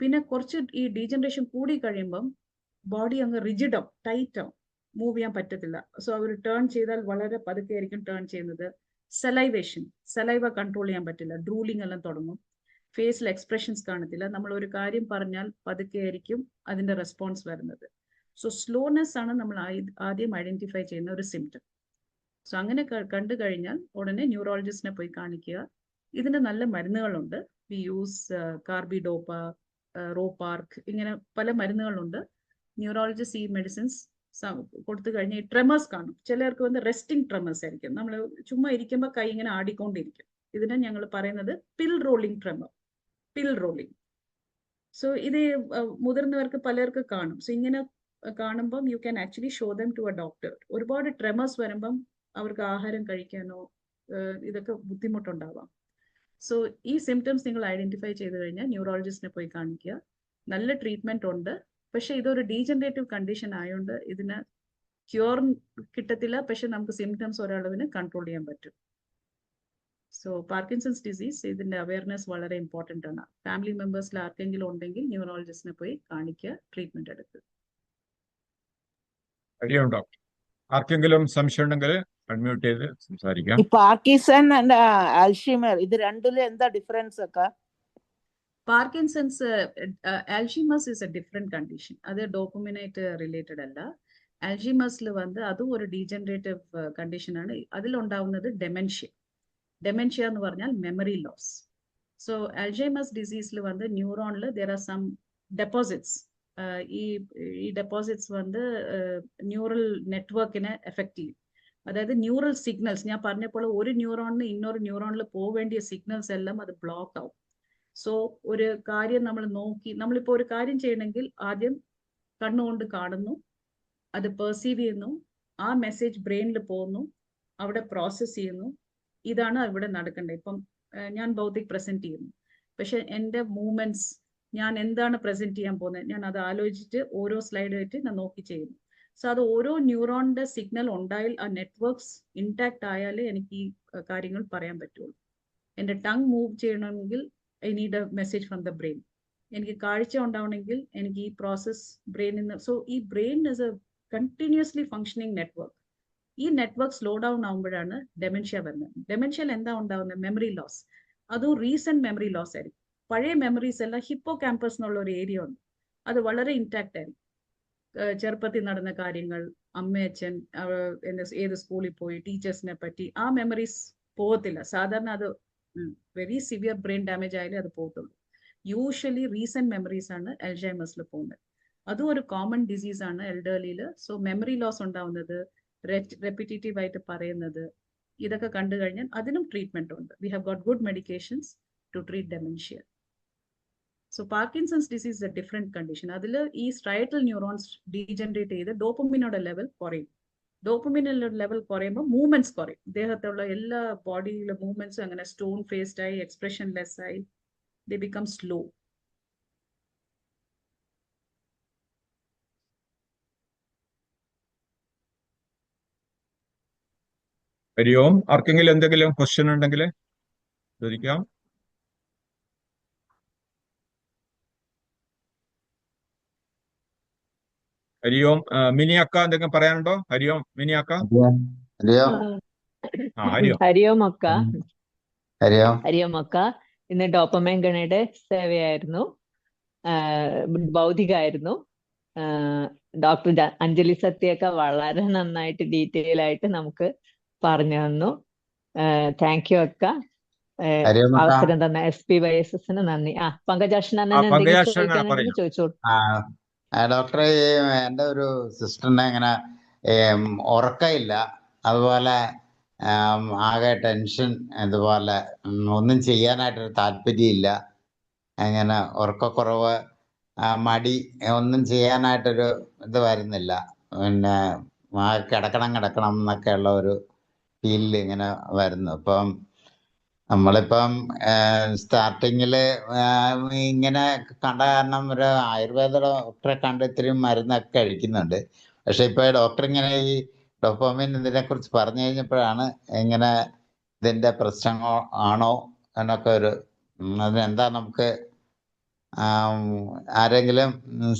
പിന്നെ കുറച്ച് ഈ ഡീജനറേഷൻ കൂടി കഴിയുമ്പം ബോഡി അങ്ങ് റിജിഡ് ആവും, ടൈറ്റ് ആവും, മൂവ് ചെയ്യാൻ പറ്റത്തില്ല. സോ അവർ ടേൺ ചെയ്താൽ വളരെ പതുക്കെ ആയിരിക്കും ടേൺ ചെയ്യുന്നത്. സലൈവേഷൻ, സലൈവ കൺട്രോൾ ചെയ്യാൻ പറ്റില്ല, ഡ്രൂലിംഗ് എല്ലാം തുടങ്ങും. ഫേസിൽ എക്സ്പ്രഷൻസ് കാണത്തില്ല, നമ്മൾ ഒരു കാര്യം പറഞ്ഞാൽ പതുക്കെ ആയിരിക്കും അതിന്റെ റെസ്പോൺസ് വരുന്നത്. സോ സ്ലോനെസ് ആണ് നമ്മൾ ആദ്യം ഐഡന്റിഫൈ ചെയ്യുന്ന ഒരു സിംറ്റം. സോ അങ്ങനെ കണ്ടു കഴിഞ്ഞാൽ ഉടനെ ന്യൂറോളജിസ്റ്റിനെ പോയി കാണിക്കുക. ഇതിന് നല്ല മരുന്നുകളുണ്ട്. വി യൂസ് കാർബിഡോപ്പ, റോപാർക്ക്, ഇങ്ങനെ പല മരുന്നുകളുണ്ട്. ന്യൂറോളജിസ്റ്റ് ഈ മെഡിസിൻസ് കൊടുത്തു കഴിഞ്ഞാൽ ഈ ട്രെമേഴ്സ് കാണും. ചിലർക്ക് വന്ന് റെസ്റ്റിംഗ് ട്രെമേഴ്സ് ആയിരിക്കും, നമ്മൾ ചുമ്മാ ഇരിക്കുമ്പോൾ കൈ ഇങ്ങനെ ആടിക്കൊണ്ടിരിക്കും. ഇതിനെ ഞങ്ങൾ പറയുന്നത് pill rolling tremor, pill rolling. So ഇത് മുതിർന്നവർക്ക് പലർക്ക് കാണും. സോ ഇങ്ങനെ കാണുമ്പം you can actually show them to a doctor. ഒരുപാട് ട്രെമേഴ്സ് വരുമ്പം അവർക്ക് ആഹാരം കഴിക്കാനോ ഇതൊക്കെ ബുദ്ധിമുട്ടുണ്ടാവാം. സോ ഈ സിംറ്റംസ് നിങ്ങൾ ഐഡന്റിഫൈ ചെയ്ത് കഴിഞ്ഞാൽ ന്യൂറോളജിസ്റ്റിനെ പോയി കാണിക്കുക. നല്ല ട്രീറ്റ്മെന്റ് ഉണ്ട്. പക്ഷെ ഇതൊരു ഡീജനറേറ്റീവ് കണ്ടീഷൻ ആയതുകൊണ്ട് ഇതിന് ക്യൂർ കിട്ടത്തില്ല, പക്ഷെ നമുക്ക് സിംറ്റംസ് ഒരളവിന് കൺട്രോൾ ചെയ്യാൻ പറ്റും. സോ പാർക്കിൻസൺസ് ഡിസീസ് ഇതിന്റെ അവയർനെസ് വളരെ ഇമ്പോർട്ടൻ്റ് ആണ്. ഫാമിലി മെമ്പേഴ്സിൽ ആർക്കെങ്കിലും ഉണ്ടെങ്കിൽ ന്യൂറോളജിസ്റ്റിനെ പോയി കാണിക്കുക, ട്രീറ്റ്മെന്റ് എടുക്കുക. ഡോക്ടർ, ആർക്കെങ്കിലും സംശയം ഉണ്ടെങ്കിൽ അൺമ്യൂട്ട് ചെയ്ത് സംസാരിക്കാം. ഈ പാർക്കിൻസൺ ആൻഡ് അൽഷിമർ ഇത് രണ്ടിലും എന്താ ഡിഫറൻസ് ഒക്കെ? Parkinson's, Alzheimer's is A different condition. അത് ഡോപ്പമിനേറ്റ് റിലേറ്റഡ് അല്ല. അൽഷിമേഴ്സിൽ വന്ന് അതും ഒരു ഡീജനറേറ്റീവ് കണ്ടീഷൻ ആണ്. അതിലുണ്ടാവുന്നത് ഡെമെൻഷ്യ. ഡെമെൻഷ്യ എന്ന് പറഞ്ഞാൽ മെമ്മറി ലോസ്. സോ അൽഷൈമേഴ്സ് ഡിസീസിൽ വന്ന് ന്യൂറോണിൽ ദർ ആർ സം ഡെപ്പോസിറ്റ്സ്. ഈ ഡെപ്പോസിറ്റ്സ് വന്ന് ന്യൂറൽ നെറ്റ്വർക്കിനെ എഫക്ട് ചെയ്യും. അതായത് ന്യൂറൽ സിഗ്നൽസ്, ഞാൻ പറഞ്ഞപ്പോൾ ഒരു ന്യൂറോണിന് ഇന്നൊരു ന്യൂറോണിൽ പോവേണ്ടിയ സിഗ്നൽസ് എല്ലാം അത് ബ്ലോക്ക് ആവും. സോ ഒരു കാര്യം നമ്മൾ നോക്കി, നമ്മളിപ്പോൾ ഒരു കാര്യം ചെയ്യണമെങ്കിൽ ആദ്യം കണ്ണുകൊണ്ട് കാണുന്നു, അത് പെർസീവ് ചെയ്യുന്നു, ആ മെസ്സേജ് ബ്രെയിനിൽ പോകുന്നു, അവിടെ പ്രോസസ് ചെയ്യുന്നു. ഇതാണ് ഇവിടെ നടക്കേണ്ടത്. ഇപ്പം ഞാൻ ഭൗതിക് പ്രസന്റ് ചെയ്യുന്നു, പക്ഷെ എൻ്റെ മൂവ്മെന്റ്സ്, ഞാൻ എന്താണ് പ്രസന്റ് ചെയ്യാൻ പോകുന്നത്, ഞാൻ അത് ആലോചിച്ചിട്ട് ഓരോ സ്ലൈഡ് ആയിട്ട് ഞാൻ നോക്കി ചെയ്യുന്നു. സോ അത് ഓരോ ന്യൂറോണിന്റെ സിഗ്നൽ ഉണ്ടായാൽ ആ നെറ്റ്വർക്ക്സ് ഇൻടാക്ട് ആയാലേ എനിക്ക് ഈ കാര്യങ്ങൾ പറയാൻ പറ്റുള്ളൂ. എൻ്റെ ടങ് മൂവ് ചെയ്യണമെങ്കിൽ I need A message from the brain. എനിക്ക് കാഴ്ച ഉണ്ടാവണമെങ്കിൽ എനിക്ക് ഈ പ്രോസസ് ബ്രെയിനിൽ നിന്ന്. സോ ഈ brain is a continuously functioning network. ഈ നെറ്റ്വർക്ക് സ്ലോ ഡൗൺ ആകുമ്പോഴാണ് ഡെമെൻഷ്യ വരുന്നത്. ഡെമെൻഷ്യയിൽ എന്താ ഉണ്ടാവുന്നത്? Memory loss. അതും റീസെന്റ് മെമ്മറി ലോസ് ആയിരിക്കും. പഴയ മെമ്മറീസ് എല്ലാം ഹിപ്പോ ക്യാമ്പസ് എന്നുള്ള ഒരു ഏരിയ ഉണ്ട്, അത് വളരെ ഇൻടാക്ട് ആയിരിക്കും. ചെറുപ്പത്തിൽ നടന്ന കാര്യങ്ങൾ, അമ്മയച്ഛൻ ഏത് സ്കൂളിൽ പോയി, ടീച്ചേഴ്സിനെ പറ്റി, ആ മെമ്മറീസ് പോകത്തില്ല. സാധാരണ അത് വെരി സിവിയർ ബ്രെയിൻ ഡാമേജ് ആയാലേ അത് പോകത്തുള്ളൂ. യൂഷ്വലി റീസെന്റ് മെമ്മറീസ് ആണ് അൽഷൈമേഴ്സിൽ പോകുന്നത്. അതും ഒരു കോമൺ ഡിസീസ് ആണ് എൽഡർലിയിൽ. സോ മെമ്മറി ലോസ് ഉണ്ടാവുന്നത്, റെപ്പിറ്റേറ്റീവ് ആയിട്ട് പറയുന്നത്, ഇതൊക്കെ കണ്ടു കഴിഞ്ഞാൽ അതിനും ട്രീറ്റ്മെന്റ് ഉണ്ട്. We have got good medications to treat dementia. So Parkinson's disease a different condition. അതിൽ ഈ സ്ട്രൈറ്റൽ ന്യൂറോൺസ് ഡീജനറേറ്റ് ചെയ്ത് ഡോപ്പമിനോടെ ലെവൽ കുറയും. ഡോപ്പമിനുള്ള ലെവൽ കുറയുമ്പോൾ മൂവ്മെന്റ്സ് കുറയും. ദേഹത്തുള്ള എല്ലാ ബോഡിയിലെ മൂവ്മെന്റ്സും അങ്ങനെ സ്റ്റോൺ ഫേസ്ഡ് ആയി, എക്സ്പ്രഷൻ ലെസ് ആയി, ദേ ബിക്കം സ്ലോ. ഹരി ഓം. ആർക്കെങ്കിലും എന്തെങ്കിലും ക്വസ്റ്റ്യൻ ഉണ്ടെങ്കിൽ ചോദിക്കാം. ഹരി ഓം. മിനിയക്ക എന്തെങ്കിലും പറയാനുണ്ടോ? ഹരി ഓം മിനിയക്ക. ഹരി ഓം അക്ക. ഹരി ഓം അക്ക. ഇന്ന് ഡോപ്പമൈൻ ഗണയുടെ സേവയായിരുന്നു, ഭൗതികമായിരുന്നു. ഡോക്ടർ അഞ്ജലി സത്യയൊക്കെ വളരെ നന്നായിട്ട് ഡീറ്റെയിൽ ആയിട്ട് നമുക്ക് പറഞ്ഞു തന്നു. താങ്ക് യു അക്ക. അവസരം തന്ന SPYSSന് നന്ദി. പങ്കജാക്ഷനെ ചോദിച്ചോളൂ. ഡോക്ടറെ, എൻ്റെ ഒരു സിസ്റ്ററിനെ ഇങ്ങനെ ഉറക്കമില്ല, അതുപോലെ ആകെ ടെൻഷൻ ഇതുപോലെ ഒന്നും ചെയ്യാനായിട്ടൊരു താല്പര്യമില്ല. അങ്ങനെ ഉറക്കക്കുറവ്, മടി, ഒന്നും ചെയ്യാനായിട്ടൊരു ഇത് വരുന്നില്ല. പിന്നെ കിടക്കണം എന്നൊക്കെയുള്ള ഒരു ഫീലിൽ ഇങ്ങനെ വരുന്നു. ഇപ്പം നമ്മളിപ്പം സ്റ്റാർട്ടിങ്ങിൽ ഇങ്ങനെ കണ്ട കാരണം ഒരു ആയുർവേദ ഡോക്ടറെ കണ്ട് ഇത്രയും മരുന്നൊക്കെ കഴിക്കുന്നുണ്ട്. പക്ഷെ ഇപ്പോൾ ഡോക്ടർ ഇങ്ങനെ ഈ ഡോപാമിൻ ഇതിനെക്കുറിച്ച് പറഞ്ഞു കഴിഞ്ഞപ്പോഴാണ് ഇങ്ങനെ ഇതിൻ്റെ പ്രശ്നങ്ങൾ ആണോ എന്നൊക്കെ ഒരു അതിനെന്താ നമുക്ക് ആരെങ്കിലും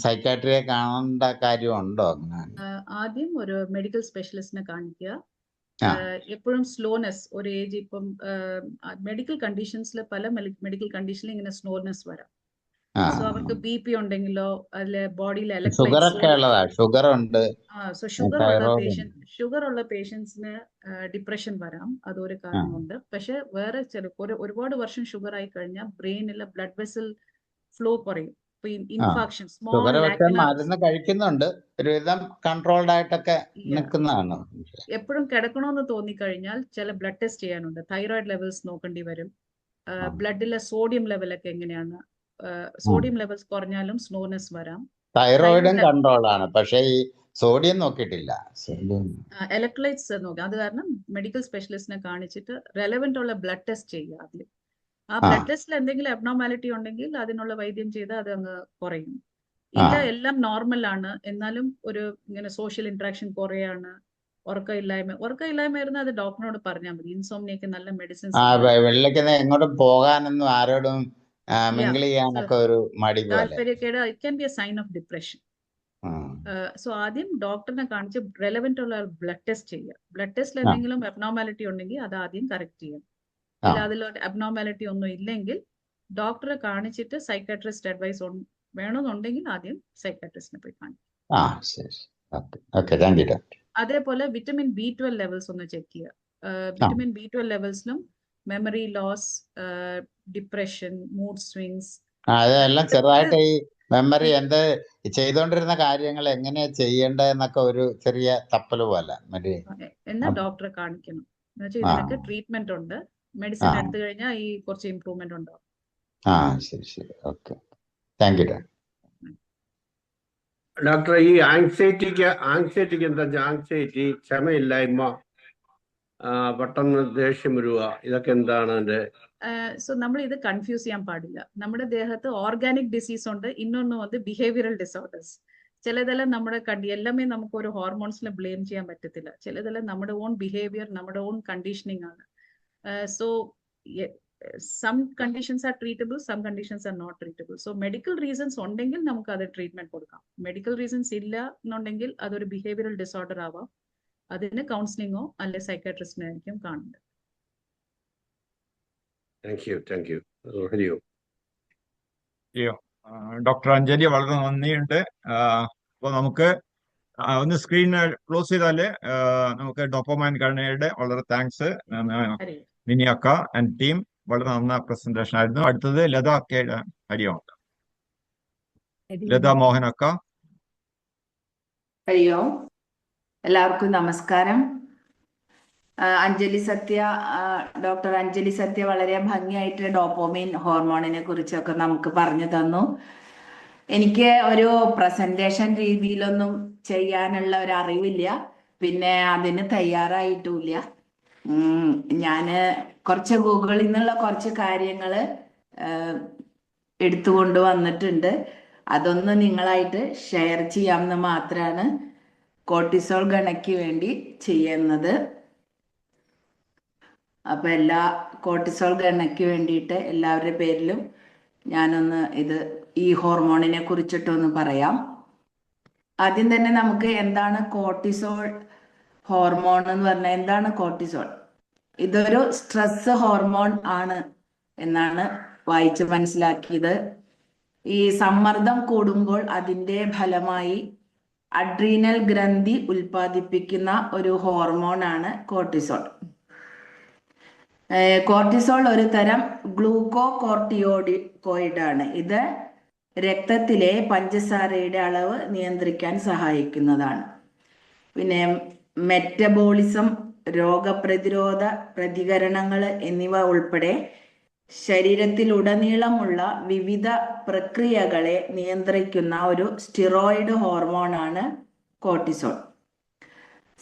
സൈക്കാട്രിയെ കാണേണ്ട കാര്യമുണ്ടോ? ആദ്യം ഒരു മെഡിക്കൽ സ്പെഷ്യലിസ്റ്റിനെ കാണിക്കുക. ആ എപ്പോഴും സ്ലോനെസ് ഒരു ഏജ് ഇപ്പം മെഡിക്കൽ കണ്ടീഷൻസിൽ പല മെഡിക്കൽ കണ്ടീഷനിൽ ഇങ്ങനെ സ്ലോനെസ് വരാം. ആ സോ അവർക്ക് BP ഉണ്ടെങ്കിലോ അതിലെ ബോഡിയിൽ ഷുഗറൊക്കെ ഉള്ളതാ, ഷുഗർ ഉണ്ട്, തൈറോയ്ഡ്. ഷുഗർ ഉള്ള പേഷ്യൻസിന് ഡിപ്രഷൻ വരാം. അതൊരു കാരണമുണ്ട്. പക്ഷെ വേറെ ഒരുപാട് വർഷം ഷുഗർ ആയി കഴിഞ്ഞാൽ ബ്രെയിനിലെ ബ്ലഡ് വെസൽ ഫ്ലോ കുറയും. ഇൻഫാക്ഷൻ ഷുഗർ പക്ഷെ സ്മോൾ മരുന്ന് കഴിക്കുന്നുണ്ട്, ഒരുവിധം കൺട്രോൾഡ് ആയിട്ടൊക്കെ നിൽക്കുന്നതാണ്. എപ്പോഴും കിടക്കണമെന്ന് തോന്നിക്കഴിഞ്ഞാൽ ചില ബ്ലഡ് ടെസ്റ്റ് ചെയ്യാനുണ്ട്. തൈറോയിഡ് ലെവൽസ് നോക്കേണ്ടി വരും. ബ്ലഡിലെ സോഡിയം ലെവലൊക്കെ എങ്ങനെയാണ്, സോഡിയം ലെവൽസ് കുറഞ്ഞാലും സ്ലോനെസ് വരാം. തൈറോയിഡും കൺട്രോളാണ്, പക്ഷെ ഈ സോഡിയം നോക്കിയിട്ടില്ല. ഇലക്ട്രോലൈറ്റ്സ് നോക്കാം. അത് കാരണം മെഡിക്കൽ സ്പെഷ്യലിസ്റ്റിനെ കാണിച്ചിട്ട് റെലവെന്റ് ഉള്ള ബ്ലഡ് ടെസ്റ്റ് ചെയ്യുക. അതിൽ ആ ബ്ലഡ് ടെസ്റ്റിൽ എന്തെങ്കിലും അബ്നോർമാലിറ്റി ഉണ്ടെങ്കിൽ അതിനുള്ള വൈദ്യം ചെയ്താൽ അത് അങ്ങ് കുറയും. ഇല്ല എല്ലാം നോർമൽ ആണ്, എന്നാലും ഒരു ഇങ്ങനെ സോഷ്യൽ ഇന്ററാക്ഷൻ കുറയാണ്, ഉറക്കമില്ലായ്മ വരുന്ന അത് ഡോക്ടറിനോട് പറഞ്ഞാൽ മതി. ഇൻസോംനിയക്ക് നല്ല മെഡിസിൻസ്. വെള്ളിലേക്ക് എങ്ങോട്ടും പോകാനൊന്നും ആരോടും മിങ്കിൾ ചെയ്യാനൊക്കെ ഒരു മടി പോലെ, താല്പര്യക്കേട്, it can be a sign of depression. So ആദ്യം ഡോക്ടറിനെ കാണിച്ച് റെലവെന്റ് ഉള്ള ബ്ലഡ് ടെസ്റ്റ് ചെയ്യുക. ബ്ലഡ് ടെസ്റ്റിൽ എന്തെങ്കിലും അബ്നോർമാലിറ്റി ഉണ്ടെങ്കിൽ അത് ആദ്യം കറക്റ്റ് ചെയ്യാം. ഇല്ല അതിലോട്ട് അബ്നോർമാലിറ്റി ഒന്നും ഇല്ലെങ്കിൽ ഡോക്ടറെ കാണിച്ചിട്ട് സൈക്കാട്രിസ്റ്റ് അഡ്വൈസ് വേണമെന്നുണ്ടെങ്കിൽ ആദ്യം സൈക്കാട്രിസ്റ്റിനെ പോയി കാണിക്കും. അതേപോലെ വിറ്റമിൻ B12 ലെവൽസ് ഒന്ന് ചെക്ക് ചെയ്യുക. വിറ്റമിൻ B12 ലെവൽസിലും memory loss, depression, mood swings, അതെല്ലാം ചെറുതായിട്ട് ഈ മെമ്മറി എന്ത് ചെയ്തോണ്ടിരുന്ന കാര്യങ്ങൾ എങ്ങനെയാ ചെയ്യേണ്ടതെന്നൊക്കെ ഒരു ചെറിയ തപ്പല് പോലെ എന്നാ ഡോക്ടറെ കാണിക്കണം. എന്നുവെച്ചാൽ ഇതിനൊക്കെ ട്രീറ്റ്മെന്റ് ഉണ്ട്. മെഡിസിൻ എടുത്തു കഴിഞ്ഞാൽ ഈ കുറച്ച് ഇംപ്രൂവ്മെന്റ് ഉണ്ടാവും. ശരി. Okay, thank you doctor. ഈ ആങ്സൈറ്റിക്ക് എന്താ? ആങ്സൈറ്റി, ക്ഷമയില്ലായ്മ, പെട്ടെന്ന് ദേഷ്യം വരിക, ഇതൊക്കെ എന്താണ് അതിന്റെ? സോ നമ്മൾ ഇത് കൺഫ്യൂസ് ചെയ്യാൻ പാടില്ല. നമ്മുടെ ദേഹത്ത് ഓർഗാനിക് ഡിസീസ് ഉണ്ട്, ഇന്നൊന്ന് വന്ന് ബിഹേവിയറൽ ഡിസോർഡേഴ്സ്. ചിലതെല്ലാം നമ്മുടെ എല്ലാമേ നമുക്ക് ഒരു ഹോർമോൺസിനെ ബ്ലെയിം ചെയ്യാൻ പറ്റത്തില്ല. ചിലതെല്ലാം നമ്മുടെ ഓൺ ബിഹേവിയർ, നമ്മുടെ ഓൺ കണ്ടീഷനിങ് ആണ്. So some conditions are treatable, some conditions are not treatable. So medical reasons ഉണ്ടെങ്കിൽ നമുക്ക് അത് ട്രീറ്റ്മെന്റ് കൊടുക്കാം. മെഡിക്കൽ റീസൺസ് ഇല്ല എന്നുണ്ടെങ്കിൽ അതൊരു ബിഹേവിയറൽ ഡിസോർഡർ ആവാം. അതിന് കൗൺസിലിങ്ങോ അല്ലെ സൈക്കാട്രിസ്റ്റിനെ ആയിരിക്കും കാണുന്നത്. Thank you. ഡോക്ടർ അഞ്ജലി, വളരെ നന്ദിയുണ്ട്. അപ്പോൾ നമുക്ക് ഒന്ന് സ്ക്രീൻ ക്ലോസ് ചെയ്താല് നമുക്ക് ഡോപ്പമൈൻ ഗണയുടെ വളരെ താങ്ക്സ്. മിനി അക്ക ആൻഡ് ടീം, വളരെ നന്ന പ്രസന്റേഷൻ ആയിരുന്നു. അടുത്തത് ലത അക്കയുടെ. ഹരിയോം. ലത മോഹൻ അക്ക. ഹരിയോം, എല്ലാവർക്കും നമസ്കാരം. ഡോക്ടർ അഞ്ജലി സത്യ വളരെ ഭംഗിയായിട്ട് ഡോപ്പമൈൻ ഹോർമോണിനെ കുറിച്ചൊക്കെ നമുക്ക് പറഞ്ഞു തന്നു. എനിക്ക് ഒരു പ്രസന്റേഷൻ രീതിയിലൊന്നും ചെയ്യാനുള്ള ഒരു അറിവില്ല, പിന്നെ അതിന് തയ്യാറായിട്ടുമില്ല. ഞാന് കുറച്ച് ഗൂഗിളിൽ നിന്നുള്ള കുറച്ച് കാര്യങ്ങൾ എടുത്തുകൊണ്ട് വന്നിട്ടുണ്ട്. അതൊന്ന് നിങ്ങളായിട്ട് ഷെയർ ചെയ്യാമെന്ന് മാത്രമാണ് കോർട്ടിസോൾ ഗണയ്ക്ക് വേണ്ടി ചെയ്യുന്നത്. അപ്പൊ എല്ലാ കോർട്ടിസോൾ ഗണയ്ക്ക് വേണ്ടിയിട്ട് എല്ലാവരുടെ പേരിലും ഞാനൊന്ന് ഈ ഹോർമോണിനെ കുറിച്ചിട്ടൊന്ന് പറയാം. ആദ്യം തന്നെ നമുക്ക് എന്താണ് കോർട്ടിസോൾ ഹോർമോൺ എന്ന് പറഞ്ഞാൽ എന്താണ് കോർട്ടിസോൾ? ഇതൊരു സ്ട്രെസ് ഹോർമോൺ ആണ് എന്നാണ് വായിച്ച് മനസ്സിലാക്കിയത്. ഈ സമ്മർദ്ദം കൂടുമ്പോൾ അതിൻ്റെ ഫലമായി അഡ്രീനൽ ഗ്രന്ഥി ഉൽപ്പാദിപ്പിക്കുന്ന ഒരു ഹോർമോണാണ് കോർട്ടിസോൾ. കോർട്ടിസോൾ ഒരു തരം ഗ്ലൂക്കോകോർട്ടിയോയിഡാണ്. ഇത് രക്തത്തിലെ പഞ്ചസാരയുടെ അളവ് നിയന്ത്രിക്കാൻ സഹായിക്കുന്നതാണ്. പിന്നെ മെറ്റബോളിസം രോഗപ്രതിരോധ പ്രതികരണങ്ങൾ എന്നിവ ഉൾപ്പെടെ ശരീരത്തിലുടനീളമുള്ള വിവിധ പ്രക്രിയകളെ നിയന്ത്രിക്കുന്ന ഒരു സ്റ്റിറോയിഡ് ഹോർമോണാണ് കോർട്ടിസോൾ.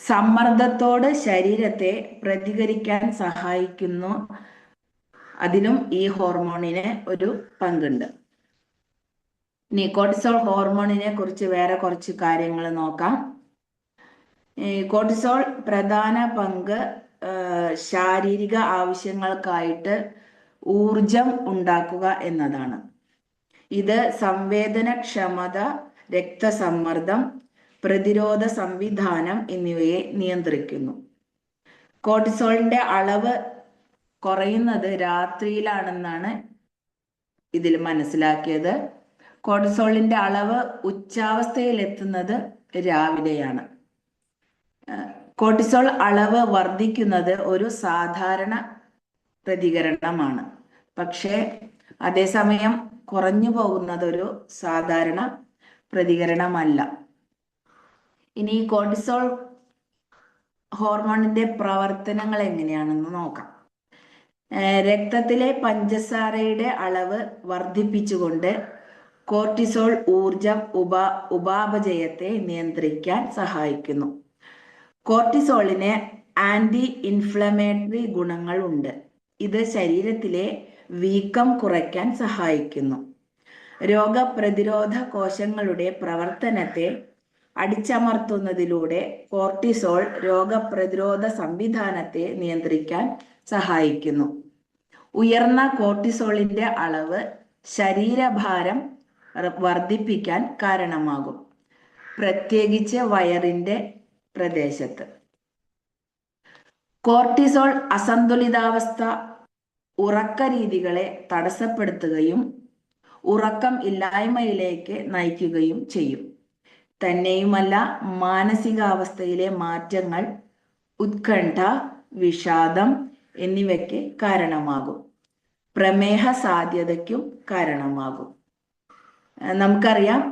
സമ്മർദ്ദത്തോട് ശരീരത്തെ പ്രതികരിക്കാൻ സഹായിക്കുന്നു. അതിലും ഈ ഹോർമോണിന് ഒരു പങ്കുണ്ട്. ഇനി കോർട്ടിസോൾ ഹോർമോണിനെ കുറിച്ച് വേറെ കുറച്ച് കാര്യങ്ങൾ നോക്കാം. കോർട്ടിസോൾ പ്രധാന പങ്ക് ശാരീരിക ആവശ്യങ്ങൾക്കായിട്ട് ഊർജം ഉണ്ടാക്കുക എന്നതാണ്. ഇത് സംവേദനക്ഷമത, രക്തസമ്മർദ്ദം, പ്രതിരോധ സംവിധാനം എന്നിവയെ നിയന്ത്രിക്കുന്നു. കോർട്ടിസോളിന്റെ അളവ് കുറയുന്നത് രാത്രിയിലാണെന്നാണ് ഇതിൽ മനസ്സിലാക്കിയത്. കോർട്ടിസോളിന്റെ അളവ് ഉച്ചാവസ്ഥയിലെത്തുന്നത് രാവിലെയാണ്. കോർട്ടിസോൾ അളവ് വർദ്ധിക്കുന്നത് ഒരു സാധാരണ പ്രതികരണമാണ്. പക്ഷേ അതേസമയം കുറഞ്ഞു പോകുന്നത് ഒരു സാധാരണ പ്രതികരണമല്ല. ഇനി കോർട്ടിസോൾ ഹോർമോണിന്റെ പ്രവർത്തനങ്ങൾ എങ്ങനെയാണെന്ന് നോക്കാം. രക്തത്തിലെ പഞ്ചസാരയുടെ അളവ് വർദ്ധിപ്പിച്ചുകൊണ്ട് കോർട്ടിസോൾ ഊർജം ഉപാപചയത്തെ നിയന്ത്രിക്കാൻ സഹായിക്കുന്നു. കോർട്ടിസോളിന് ആന്റി ഇൻഫ്ലമേറ്ററി ഗുണങ്ങൾ ഉണ്ട്. ഇത് ശരീരത്തിലെ വീക്കം കുറയ്ക്കാൻ സഹായിക്കുന്നു. രോഗപ്രതിരോധ കോശങ്ങളുടെ പ്രവർത്തനത്തെ അടിച്ചമർത്തുന്നതിലൂടെ കോർട്ടിസോൾ രോഗപ്രതിരോധ സംവിധാനത്തെ നിയന്ത്രിക്കാൻ സഹായിക്കുന്നു. ഉയർന്ന കോർട്ടിസോളിന്റെ അളവ് ശരീരഭാരം വർദ്ധിപ്പിക്കാൻ കാരണമാകും, പ്രത്യേകിച്ച് വയറിന്റെ പ്രദേശത്ത്. കോർട്ടിസോൾ അസന്തുലിതാവസ്ഥ ഉറക്ക രീതികളെ തടസ്സപ്പെടുത്തുകയും ഉറക്കം ഇല്ലായ്മയിലേക്ക് നയിക്കുകയും ചെയ്യും. തന്നെയുമല്ല, മാനസികാവസ്ഥയിലെ മാറ്റങ്ങൾ, ഉത്കണ്ഠ, വിഷാദം എന്നിവയ്ക്ക് കാരണമാകും. പ്രമേഹ സാധ്യതയ്ക്കും കാരണമാകും. നമുക്കറിയാം,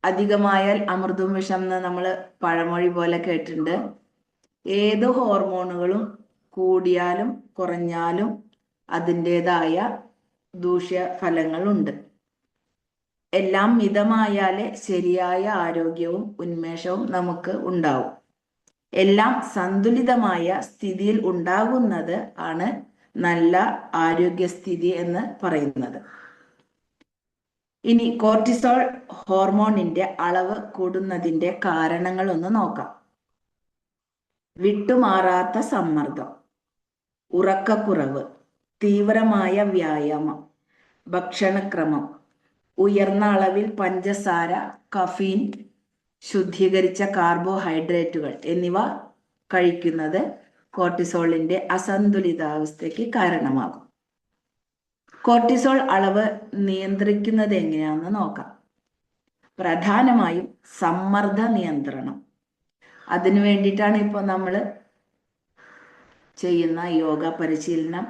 അധികമായാൽ അമൃതും വിഷം എന്ന് നമ്മൾ പഴമൊഴി പോലെ കേട്ടിട്ടുണ്ട്. ഏത് ഹോർമോണുകളും കൂടിയാലും കുറഞ്ഞാലും അതിൻ്റെതായ ദൂഷ്യഫലങ്ങളുണ്ട്. എല്ലാം മിതമായാലേ ശരിയായ ആരോഗ്യവും ഉന്മേഷവും നമുക്ക് ഉണ്ടാവും. എല്ലാം സന്തുലിതമായ സ്ഥിതിയിൽ ഉണ്ടാകുന്നത് ആണ് നല്ല ആരോഗ്യസ്ഥിതി എന്ന് പറയുന്നത്. ഇനി കോർട്ടിസോൾ ഹോർമോണിന്റെ അളവ് കൂടുന്നതിന്റെ കാരണങ്ങൾ ഒന്ന് നോക്കാം. വിട്ടുമാറാത്ത സമ്മർദ്ദം, ഉറക്കക്കുറവ്, തീവ്രമായ വ്യായാമം, ഭക്ഷണക്രമം, ഉയർന്ന അളവിൽ പഞ്ചസാര, കഫീൻ, ശുദ്ധീകരിച്ച കാർബോഹൈഡ്രേറ്റുകൾ എന്നിവ കഴിക്കുന്നത് കോർട്ടിസോളിന്റെ അസന്തുലിതാവസ്ഥയ്ക്ക് കാരണമാകും. കോർട്ടിസോൾ അളവ് നിയന്ത്രിക്കുന്നത് എങ്ങനെയാണെന്ന് നോക്കാം. പ്രധാനമായും സമ്മർദ്ദ നിയന്ത്രണം. അതിനു വേണ്ടിയിട്ടാണ് ഇപ്പോൾ നമ്മൾ ചെയ്യുന്ന യോഗ പരിശീലനം,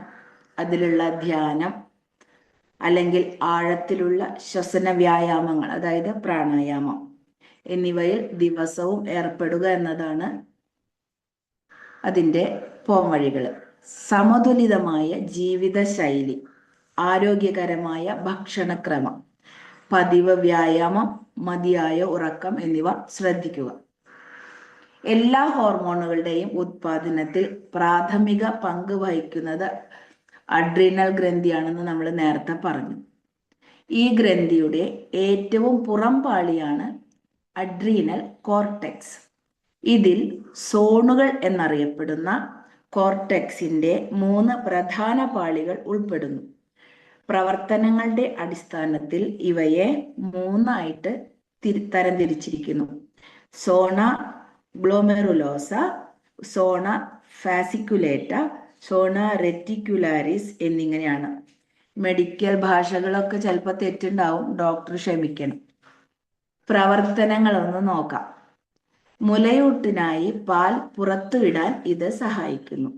അതിലുള്ള ധ്യാനം, അല്ലെങ്കിൽ ആഴത്തിലുള്ള ശ്വസന വ്യായാമങ്ങൾ, അതായത് പ്രാണായാമം എന്നിവയിൽ ദിവസവും ഏർപ്പെടുക എന്നതാണ് അതിൻ്റെ പോംവഴികൾ. സമതുലിതമായ ജീവിതശൈലി, ആരോഗ്യകരമായ ഭക്ഷണക്രമം, പതിവ് വ്യായാമം, മതിയായ ഉറക്കം എന്നിവ ശ്രദ്ധിക്കുക. എല്ലാ ഹോർമോണുകളുടെയും ഉത്പാദനത്തിൽ പ്രാഥമിക പങ്ക് വഹിക്കുന്നത് അഡ്രീനൽ ഗ്രന്ഥിയാണെന്ന് നമ്മൾ നേരത്തെ പറഞ്ഞു. ഈ ഗ്രന്ഥിയുടെ ഏറ്റവും പുറം പാളിയാണ് അഡ്രീനൽ കോർട്ടെക്സ്. ഇതിൽ സോണുകൾ എന്നറിയപ്പെടുന്ന കോർട്ടെക്സിന്റെ 3 പ്രധാന പാളികൾ ഉൾപ്പെടുന്നു. പ്രവർത്തനങ്ങളുടെ അടിസ്ഥാനത്തിൽ ഇവയെ 3ആയിട്ട് തരംതിരിച്ചിരിക്കുന്നു: സോണ ഗ്ലോമെറുലോസ, സോണ ഫാസിക്കുലേറ്റ, സോണ റെറ്റിക്കുലാരിസ് എന്നിങ്ങനെയാണ്. മെഡിക്കൽ ഭാഷകളൊക്കെ ചിലപ്പോൾ തെറ്റുണ്ടാവും, ഡോക്ടർ ക്ഷമിക്കണം. പ്രവർത്തനങ്ങളൊന്ന് നോക്കാം. മുലയൂട്ടിനായി പാൽ പുറത്തുവിടാൻ ഇത് സഹായിക്കുന്നു.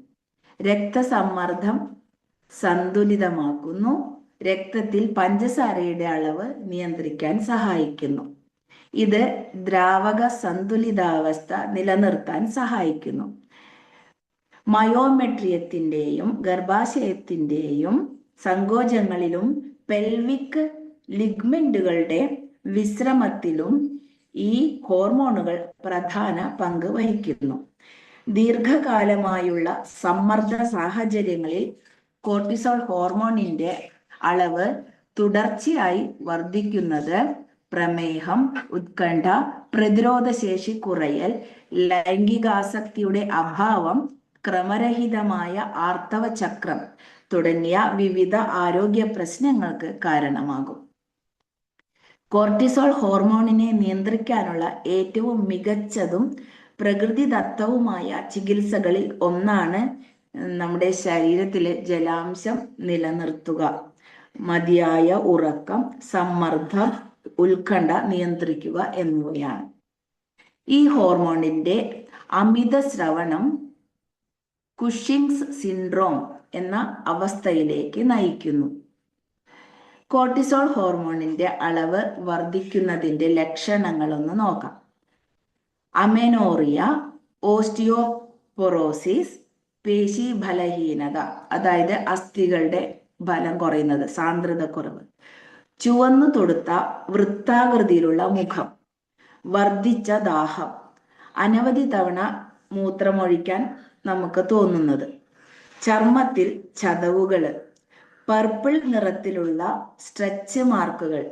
രക്തസമ്മർദ്ദം സന്തുലിതമാക്കുന്നു. രക്തത്തിൽ പഞ്ചസാരയുടെ അളവ് നിയന്ത്രിക്കാൻ സഹായിക്കുന്നു. ഇത് ദ്രാവക സന്തുലിതാവസ്ഥ നിലനിർത്താൻ സഹായിക്കുന്നു. മയോമെട്രിയത്തിൻ്റെയും ഗർഭാശയത്തിൻ്റെയും സങ്കോചങ്ങളിലും പെൽവിക് ലിഗ്മെന്റുകളുടെ വിശ്രമത്തിലും ഈ ഹോർമോണുകൾ പ്രധാന പങ്ക് വഹിക്കുന്നു. ദീർഘകാലമായുള്ള സമ്മർദ്ദ സാഹചര്യങ്ങളിൽ കോർട്ടിസോൾ ഹോർമോണിന്റെ അളവ് തുടർച്ചയായി വർദ്ധിക്കുന്നത് പ്രമേഹം, ഉത്കണ്ഠ, പ്രതിരോധശേഷി കുറയൽ, ലൈംഗികാസക്തിയുടെ അഭാവം, ക്രമരഹിതമായ ആർത്തവ ചക്രം തുടങ്ങിയ വിവിധ ആരോഗ്യ പ്രശ്നങ്ങൾക്ക് കാരണമാകും. കോർട്ടിസോൾ ഹോർമോണിനെ നിയന്ത്രിക്കാനുള്ള ഏറ്റവും മികച്ചതും പ്രകൃതിദത്തവുമായ ചികിത്സകളിൽ ഒന്നാണ് നമ്മുടെ ശരീരത്തിലെ ജലാംശം നിലനിർത്തുക, മതിയായ ഉറക്കം, സമ്മർദ്ദം, ഉത്കണ്ഠ നിയന്ത്രിക്കുക എന്നിവയാണ്. ഈ ഹോർമോണിന്റെ അമിത സ്രവണം കുഷിങ്സ് സിൻഡ്രോം എന്ന അവസ്ഥയിലേക്ക് നയിക്കുന്നു. കോർട്ടിസോൾ ഹോർമോണിന്റെ അളവ് വർദ്ധിക്കുന്നതിന്റെ ലക്ഷണങ്ങളൊന്ന് നോക്കാം. അമെനോറിയ, ഓസ്റ്റിയോപൊറോസിസ്, പേശി ബലഹീനത, അതായത് അസ്ഥികളുടെ ബലം കുറയുന്നത്, സാന്ദ്രത കുറവ്, ചുവന്നു തൊടുത്ത വൃത്താകൃതിയിലുള്ള മുഖം, വർദ്ധിച്ച ദാഹം, അനവധി തവണ മൂത്രമൊഴിക്കാൻ നമുക്ക് തോന്നുന്നത്, ചർമ്മത്തിൽ ചതവുകള്, പർപ്പിൾ നിറത്തിലുള്ള സ്ട്രെച്ച് മാർക്കുകൾ,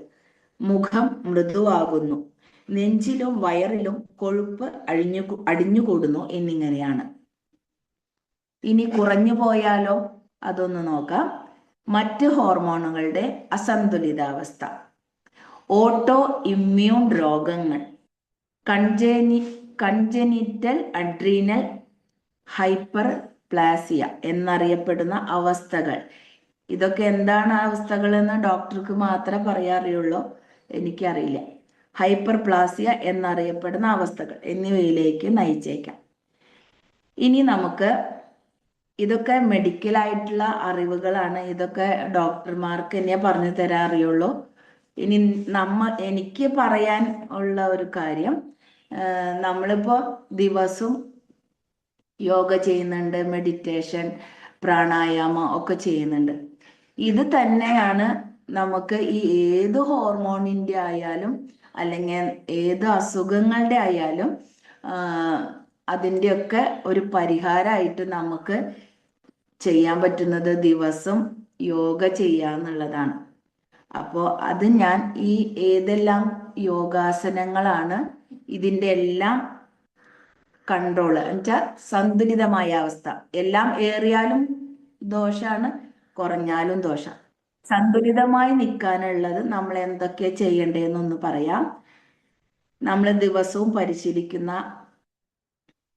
മുഖം മൃദുവാകുന്നു, നെഞ്ചിലും വയറിലും കൊഴുപ്പ് അടിഞ്ഞുകൂടുന്നു എന്നിങ്ങനെയാണ്. ഇനി കുറഞ്ഞു പോയാലോ, അതൊന്ന് നോക്കാം. മറ്റ് ഹോർമോണുകളുടെ അസന്തുലിതാവസ്ഥ, ഓട്ടോ ഇമ്മ്യൂൺ രോഗങ്ങൾ, കൺജനിറ്റൽ അഡ്രീനൽ ഹൈപ്പർ പ്ലാസിയ എന്നറിയപ്പെടുന്ന അവസ്ഥകൾ. ഇതൊക്കെ എന്താണ് അവസ്ഥകൾ എന്ന് ഡോക്ടർക്ക് മാത്രമേ പറയാറിയുള്ളൂ, എനിക്കറിയില്ല. ഹൈപ്പർ പ്ലാസിയ എന്നറിയപ്പെടുന്ന അവസ്ഥകൾ എന്നിവയിലേക്ക് നയിച്ചേക്കാം. ഇനി നമുക്ക് ഇതൊക്കെ മെഡിക്കൽ ആയിട്ടുള്ള അറിവുകളാണ്, ഇതൊക്കെ ഡോക്ടർമാർക്ക് തന്നെ പറഞ്ഞു തരാൻ അറിയുള്ളൂ. ഇനി എനിക്ക് പറയാൻ ഉള്ള ഒരു കാര്യം, നമ്മളിപ്പോ ദിവസവും യോഗ ചെയ്യുന്നുണ്ട്, മെഡിറ്റേഷൻ, പ്രാണായാമം ഒക്കെ ചെയ്യുന്നുണ്ട്. ഇത് തന്നെയാണ് നമുക്ക് ഈ ഏത് ഹോർമോണിന്റെ ആയാലും അല്ലെങ്കിൽ ഏത് അസുഖങ്ങളുടെ ആയാലും അതിൻ്റെയൊക്കെ ഒരു പരിഹാരമായിട്ട് നമുക്ക് ചെയ്യാൻ പറ്റുന്നത് ദിവസം യോഗ ചെയ്യാന്നുള്ളതാണ്. അപ്പോൾ അത് ഞാൻ ഈ ഏതെല്ലാം യോഗാസനങ്ങളാണ് ഇതിൻ്റെ എല്ലാം കൺട്രോള് എന്നുവെച്ചാൽ സന്തുലിതമായ അവസ്ഥ, എല്ലാം ഏറിയാലും ദോഷമാണ്, കുറഞ്ഞാലും ദോഷം. സന്തുലിതമായി നിൽക്കാനുള്ളത് നമ്മൾ എന്തൊക്കെ ചെയ്യേണ്ടതെന്നൊന്ന് പറയാം. നമ്മൾ ദിവസവും പരിശീലിക്കുന്ന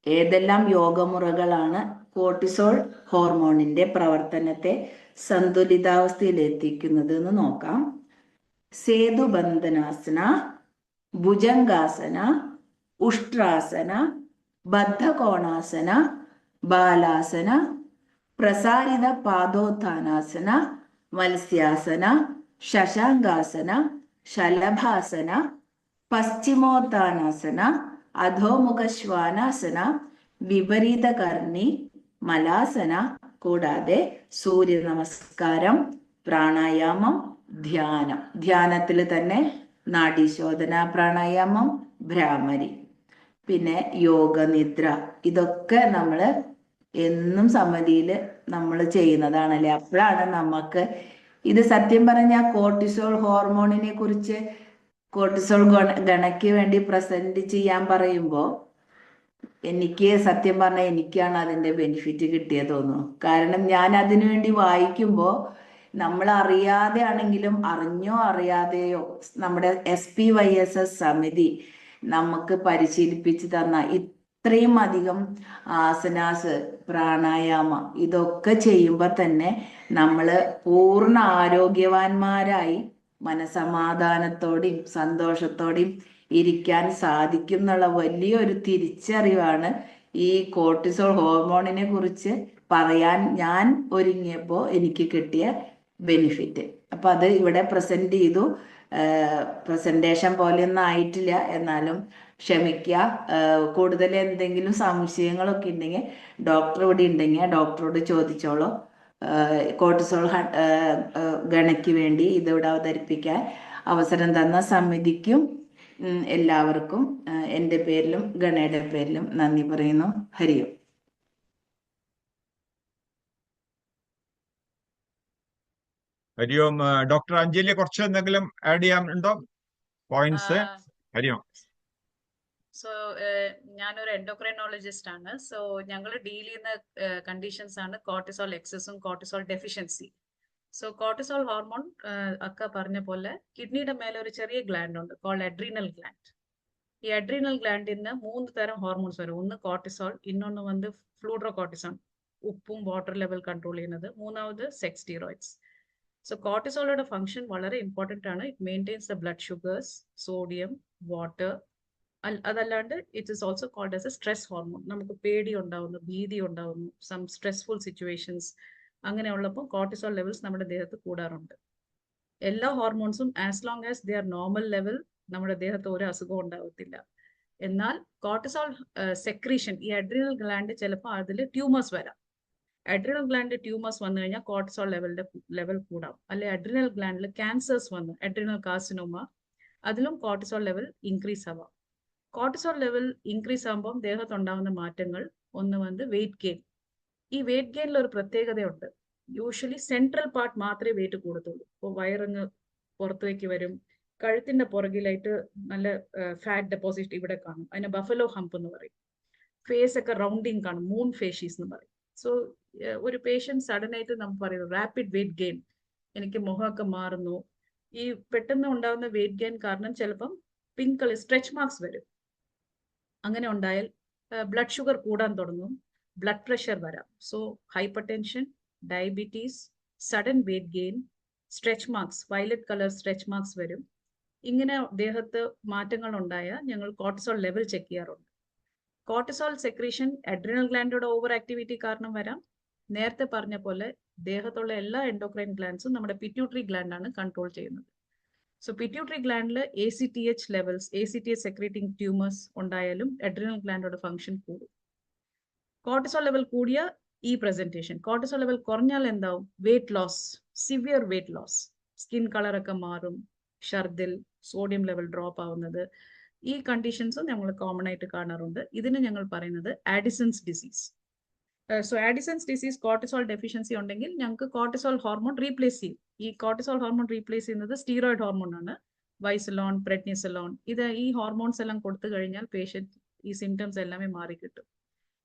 ഏതെല്ലാം യോഗമുറകളാണ് കോർട്ടിസോൾ ഹോർമോണിന്റെ പ്രവർത്തനത്തെ സന്തുലിതാവസ്ഥയിൽ എത്തിക്കുന്നത് എന്ന് നോക്കാം. സേതുബന്ധനാസന, ഭുജംഗാസന, ഉഷ്ട്രാസന, ബദ്ധകോണാസന, ബാലാസന, പ്രസാരിത പാദോത്ഥാനാസന, മത്സ്യാസന, ശശാങ്കാസന, ശലഭാസന, പശ്ചിമോത്ഥാനാസന, അധോമുഖ ശ്വാനാസന, വിപരീതകർണി, മലാസന, കൂടാതെ സൂര്യ നമസ്കാരം, പ്രാണായാമം, ധ്യാനം. ധ്യാനത്തിൽ തന്നെ നാഡീശോധന പ്രാണായാമം, ഭ്രാമരി, പിന്നെ യോഗനിദ്ര, ഇതൊക്കെ നമ്മൾ എന്നും സമിതിയിൽ നമ്മൾ ചെയ്യുന്നതാണല്ലേ. അപ്പോഴാണ് നമുക്ക് ഇത് സത്യം പറഞ്ഞാൽ കോർട്ടിസോൾ ഹോർമോണിനെ കുറിച്ച് കോർട്ടിസോൾ ഗണയ്ക്ക് വേണ്ടി പ്രസന്റ് ചെയ്യാൻ പറയുമ്പോൾ എനിക്ക് സത്യം പറഞ്ഞാൽ എനിക്കാണ് അതിൻ്റെ ബെനിഫിറ്റ് കിട്ടിയത് തോന്നുന്നു. കാരണം ഞാൻ അതിനു വേണ്ടി വായിക്കുമ്പോൾ നമ്മൾ അറിയാതെ ആണെങ്കിലും അറിഞ്ഞോ അറിയാതെയോ നമ്മുടെ SPYSS സമിതി നമുക്ക് പരിശീലിപ്പിച്ച് തന്ന ഇത്രയും അധികം ആസനാസ്, പ്രാണായാമ ഇതൊക്കെ ചെയ്യുമ്പോൾ തന്നെ നമ്മൾ പൂർണ്ണ ആരോഗ്യവാന്മാരായി മനസമാധാനത്തോടെയും സന്തോഷത്തോടെയും ഇരിക്കാൻ സാധിക്കും എന്നുള്ള വലിയൊരു തിരിച്ചറിവാണ് ഈ കോർട്ടിസോൾ ഹോർമോണിനെ കുറിച്ച് പറയാൻ ഞാൻ ഒരുങ്ങിയപ്പോൾ എനിക്ക് കിട്ടിയ ബെനിഫിറ്റ്. അപ്പം അത് ഇവിടെ പ്രസന്റ് ചെയ്തു. പ്രസന്റേഷൻ പോലെയൊന്നും ആയിട്ടില്ല, എന്നാലും ക്ഷമിക്കുക. കൂടുതൽ എന്തെങ്കിലും സംശയങ്ങളൊക്കെ ഉണ്ടെങ്കിൽ ഡോക്ടർ ഇവിടെ ഉണ്ടെങ്കിൽ ഡോക്ടറോട് ചോദിച്ചോളൂ. കോർട്ടിസോൾ ഗണയ്ക്ക് വേണ്ടി ഇതിവിടെ അവതരിപ്പിക്കാൻ അവസരം തന്ന സമിതിക്കും എല്ലാവർക്കും എൻ്റെ പേരിലും ഗണയുടെ പേരിലും നന്ദി പറയുന്നു. ഹരിയും. ഹരിയോം. ഡോക്ടർ അഞ്ജലി കുറച്ച് എന്തെങ്കിലും ആഡ് ചെയ്യാനുണ്ടോ? പോയിന്റ്സ്. ഹരിയോം. സോ ഞാനൊരു എൻഡോക്രൈനോളജിസ്റ്റ് ആണ്. സോ ഞങ്ങൾ ഡീൽ ചെയ്യുന്ന കണ്ടീഷൻസ് ആണ് കോർട്ടിസോൾ എക്സസും cortisol deficiency. So cortisol hormone അക്ക പറഞ്ഞ പോലെ കിഡ്നിയുടെ മേലെ ഒരു ചെറിയ ഗ്ലാൻഡ് ഉണ്ട്, കോൾഡ് അഡ്രീനൽ ഗ്ലാൻഡ്. ഈ അഡ്രീനൽ ഗ്ലാൻഡിൽ നിന്ന് 3 തരം ഹോർമോൺസ് വരും. ഒന്ന് കോർട്ടിസോൾ, ഇന്നൊന്ന് വന്ന് ഫ്ലൂഡ്രോകോർട്ടിസോൺ, ഉപ്പും വാട്ടർ ലെവൽ കൺട്രോൾ ചെയ്യുന്നത്. മൂന്നാമത് സെക്സ് സ്റ്റീറോയിഡ്സ്. സോ കോർട്ടിസോളോட ഫംഗ്ഷൻ വളരെ ഇമ്പോർട്ടൻ്റ് ആണ്. It maintains the blood sugars, sodium, water. അതല്ലാണ്ട് it is also called as a stress hormone. നമുക്ക് പേടി ഉണ്ടാവുന്നു, ഭീതി ഉണ്ടാവുന്നു, സം സ്ട്രെസ്ഫുൾ സിറ്റുവേഷൻസ് അങ്ങനെയുള്ളപ്പോൾ കോർട്ടിസോൾ ലെവൽസ് നമ്മുടെ ദേഹത്ത് കൂടാറുണ്ട്. എല്ലാ ഹോർമോൺസും as long as they are normal level നമ്മുടെ ദേഹത്ത് ഒരു അസുഖം ഉണ്ടാവത്തില്ല. എന്നാൽ കോർട്ടിസോൾ സെക്രീഷൻ, ഈ അഡ്രീനൽ ഗ്ലാൻഡ് ചിലപ്പോൾ അതിൽ ട്യൂമേഴ്സ് വരാം. അഡ്രീനൽ ഗ്ലാൻഡ് ട്യൂമേഴ്സ് വന്നു കഴിഞ്ഞാൽ കോർട്ടിസോൾ ലെവൽ കൂടാം. അല്ലെ അഡ്രീനൽ ഗ്ലാൻഡിൽ ക്യാൻസേഴ്സ് വന്ന് അഡ്രീനൽ കാർസിനോമ, അതിലും കോർട്ടിസോൾ ലെവൽ ഇൻക്രീസ് ആവാം. കോർട്ടിസോൾ ലെവൽ ഇൻക്രീസ് ആകുമ്പോൾ ദേഹത്തുണ്ടാവുന്ന മാറ്റങ്ങൾ ഒന്ന് വന്ന് വെയിറ്റ് ഗെയിൻ. ഈ വെയിറ്റ് ഗെയിനിൽ ഒരു പ്രത്യേകതയുണ്ട്. യൂഷ്വലി സെൻട്രൽ പാർട്ട് മാത്രമേ വെയിറ്റ് കൂടത്തുള്ളൂ. ഇപ്പോൾ വയറിങ് പുറത്തേക്ക് വരും, കഴുത്തിന്റെ പുറകിലായിട്ട് നല്ല ഫാറ്റ് ഡെപ്പോസിറ്റ് ഇവിടെ കാണും, അതിനെ ബഫലോ ഹംപ് എന്ന് പറയും. ഫേസ് ഒക്കെ റൗണ്ടിങ് കാണും, മൂൺ ഫേഷീസ് എന്ന് പറയും. സോ ഒരു പേഷ്യന്റ് സഡൻ ആയിട്ട് നമുക്ക് പറയുന്നത് റാപ്പിഡ് വെയിറ്റ് ഗെയിൻ, എനിക്ക് മുഖമൊക്കെ മാറുന്നു. ഈ പെട്ടെന്ന് ഉണ്ടാകുന്ന വെയിറ്റ് ഗെയിൻ കാരണം ചിലപ്പം പിങ്ക് കളർ സ്ട്രെച്ച് മാർക്സ് വരും. അങ്ങനെ ഉണ്ടായാൽ ബ്ലഡ് ഷുഗർ കൂടാൻ തുടങ്ങും, ബ്ലഡ് പ്രഷർ വരാം. So hypertension, diabetes, sudden weight gain, stretch marks, violet colour stretch marks വരും. ഇങ്ങനെ ദേഹത്ത് മാറ്റങ്ങൾ ഉണ്ടായാൽ ഞങ്ങൾ കോർട്ടിസോൾ ലെവൽ ചെക്ക് ചെയ്യാറുണ്ട്. കോർട്ടിസോൾ സെക്രീഷൻ അഡ്രിനൽ ഗ്ലാൻഡോടെ ഓവർ ആക്ടിവിറ്റി കാരണം വരാം. നേരത്തെ പറഞ്ഞ പോലെ ദേഹത്തുള്ള എല്ലാ എൻഡോക്രൈൻ ഗ്ലാൻഡ്സും നമ്മുടെ പിറ്റ്യൂട്ടറി ഗ്ലാൻഡാണ് കൺട്രോൾ ചെയ്യുന്നത്. സോ പിറ്റ്യൂട്ടറി ഗ്ലാൻഡിൽ ACTH levels, ACTH secreting tumours ഉണ്ടായാലും അഡ്രിനൽ ഗ്ലാൻഡോടെ ഫംഗ്ഷൻ കൂടും. കോർട്ടിസോൾ ലെവൽ കൂടിയ ഈ പ്രസന്റേഷൻ, കോർട്ടിസോൾ ലെവൽ കുറഞ്ഞാൽ എന്താവും? Weight loss, severe weight loss, skin കളറൊക്കെ മാറും, ഛർദിൽ, സോഡിയം ലെവൽ ഡ്രോപ്പ് ആവുന്നത്. ഈ കണ്ടീഷൻസ് നമ്മൾ കോമൺ ആയിട്ട് കാണാറുണ്ട്. ഇതിന് ഞങ്ങൾ പറയുന്നത് Addison's disease. So Addison's disease cortisol deficiency ഉണ്ടെങ്കിൽ ഞങ്ങൾക്ക് കോർട്ടിസോൾ ഹോർമോൺ റീപ്ലേസ് ചെയ്യും. ഈ കോർട്ടിസോൾ ഹോർമോൺ റീപ്ലേസ് ചെയ്യുന്നത് സ്റ്റീറോയിഡ് ഹോർമോൺ ആണ്, വൈസലോൺ, പ്രെഡ്നിസലോൺ. ഈ ഹോർമോൺസ് എല്ലാം കൊടുത്തു കഴിഞ്ഞാൽ പേഷ്യന്റ് ഈ സിംറ്റംസ് എല്ലാമേ മാറി കിട്ടും.